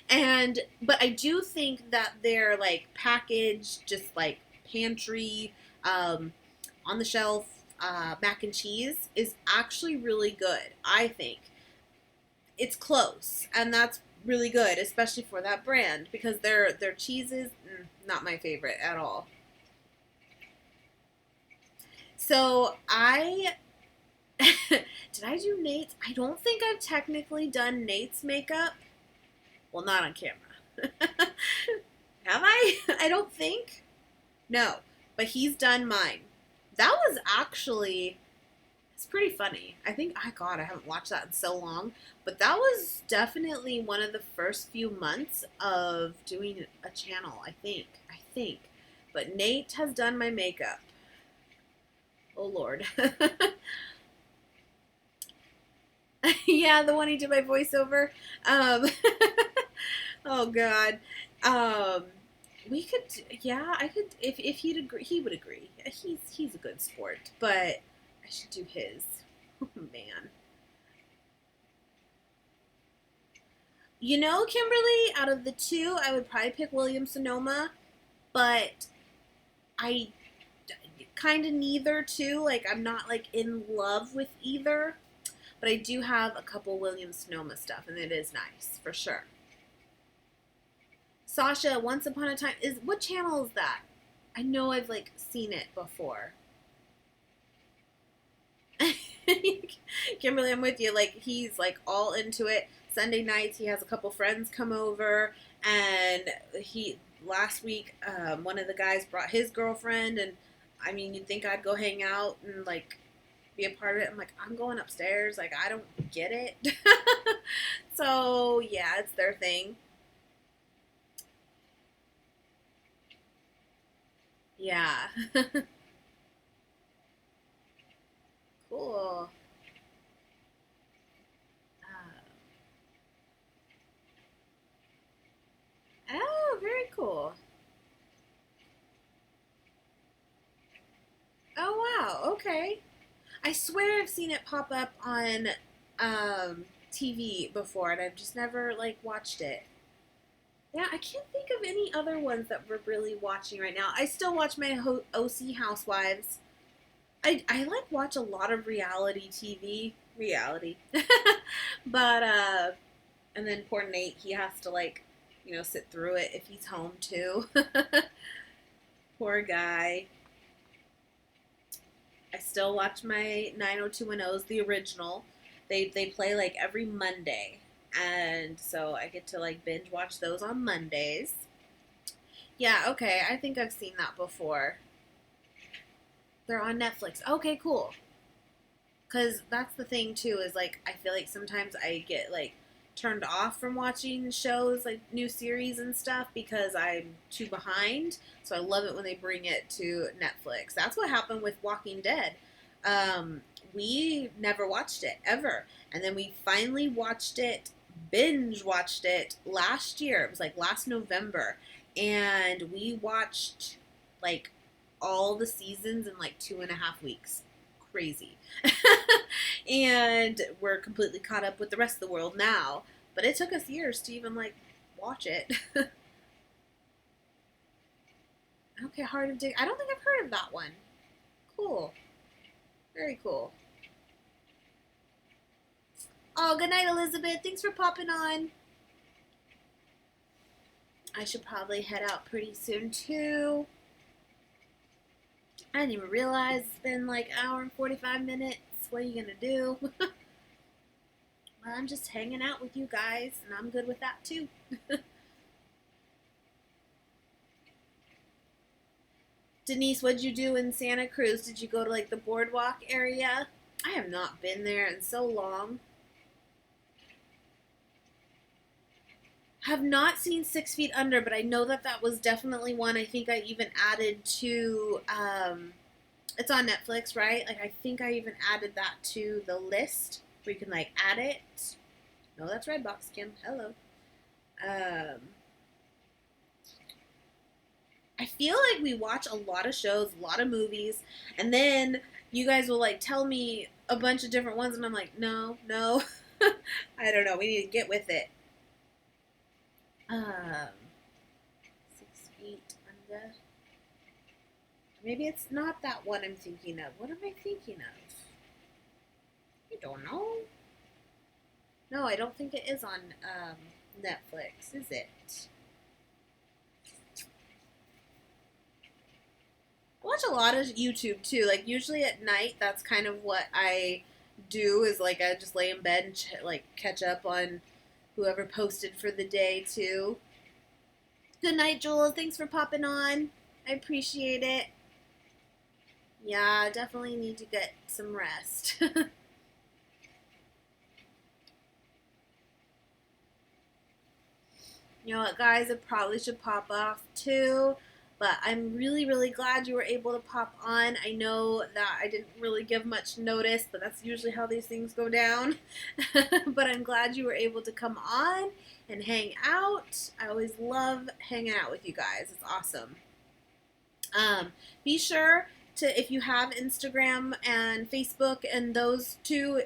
And but I do think that their like packaged, just like pantry, um, on the shelf mac and cheese is actually really good. I think it's close, and that's really good, especially for that brand, because their cheeses, not my favorite at all. So I did I do Nate's? I don't think I've technically done Nate's makeup. Well, not on camera. Have I? I don't think. No, but he's done mine. That was actually, it's pretty funny. I think, oh God, I haven't watched that in so long. But that was definitely one of the first few months of doing a channel, I think. I think. But Nate has done my makeup. Oh, Lord. Yeah, the one he did my voiceover. Um, oh, God. Um, we could, yeah, I could, if he'd agree, he would agree. He's a good sport, but I should do his. Oh, man. You know, Kimberly, out of the two, I would probably pick William Sonoma, but I kind of neither too. Like, I'm not like in love with either, but I do have a couple William Sonoma stuff, and it is nice for sure. Sasha, Once Upon a Time, is what channel is that? I know I've like seen it before. Kimberly, I'm with you. Like, he's like all into it. Sunday nights, he has a couple friends come over, and he last week, one of the guys brought his girlfriend, and I mean, you'd think I'd go hang out and like be a part of it. I'm like, I'm going upstairs. Like, I don't get it. So yeah, it's their thing. Yeah. Cool. Uh, oh, very cool. Oh wow. Okay. I swear I've seen it pop up on TV before, and I've just never like watched it. Yeah, I can't think of any other ones that we're really watching right now. I still watch my OC Housewives. I like watch a lot of reality TV. Reality. But and then poor Nate, he has to like, sit through it if he's home too. Poor guy. I still watch my 90210s, the original. They play like every Monday. And so I get to like binge watch those on Mondays. Yeah, okay. I think I've seen that before. They're on Netflix. Okay, cool. Cuz that's the thing too, is like I feel like sometimes I get like turned off from watching shows, like new series and stuff, because I'm too behind. So I love it when they bring it to Netflix. That's what happened with Walking Dead. Um, we never watched it ever, and then we finally watched it, binge watched it last year. It was like last November, and we watched like all the seasons in like 2.5 weeks. Crazy. And we're completely caught up with the rest of the world now. But it took us years to even like watch it. Okay, Heart of Dig. I don't think I've heard of that one. Cool. Very cool. Oh, good night, Elizabeth. Thanks for popping on. I should probably head out pretty soon too. I didn't even realize it's been like an hour and 45 minutes. What are you gonna do? Well, I'm just hanging out with you guys, and I'm good with that too. Denise, what'd you do in Santa Cruz? Did you go to like the boardwalk area? I have not been there in so long. Have not seen 6 Feet Under, but I know that that was definitely one. I think I even added to. It's on Netflix, right? Like, I think I even added that to the list where you can like add it. No, that's Redbox, Kim. Hello. Um, I feel like we watch a lot of shows, a lot of movies, and then you guys will like tell me a bunch of different ones, and I'm like, no, no. I don't know. We need to get with it. Um, 6 feet under. Maybe it's not that one I'm thinking of. What am I thinking of? I don't know. No, I don't think it is on Netflix, is it? I watch a lot of YouTube too. Like usually at night, that's kind of what I do. Is like I just lay in bed and like catch up on whoever posted for the day too. Good night, Joel. Thanks for popping on. I appreciate it. Yeah, definitely need to get some rest. You know what, guys? I probably should pop off too, but I'm really, really glad you were able to pop on. I know that I didn't really give much notice, but that's usually how these things go down. But I'm glad you were able to come on and hang out. I always love hanging out with you guys. It's awesome. Be sure to, if you have Instagram and Facebook and those two,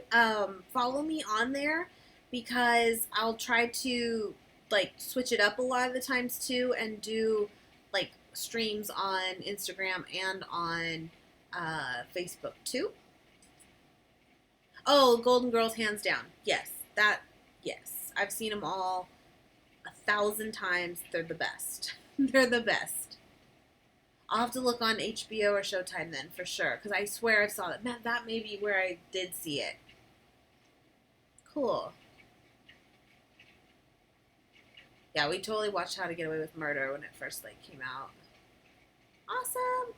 follow me on there because I'll try to like switch it up a lot of the times too and do like streams on Instagram and on Facebook too. Oh, Golden Girls, hands down. Yes, that, yes. I've seen them all 1,000 times. They're the best. They're the best. I'll have to look on HBO or Showtime then for sure, because I swear I saw that. Man, that may be where I did see it. Cool. Yeah, we totally watched How to Get Away with Murder when it first like came out. Awesome.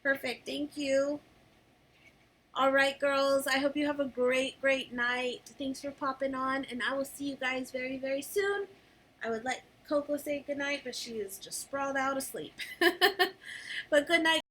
Perfect. Thank you. All right, girls. I hope you have a great, great night. Thanks for popping on, and I will see you guys very, very soon. I would let Coco say goodnight, but she is just sprawled out asleep. But good night.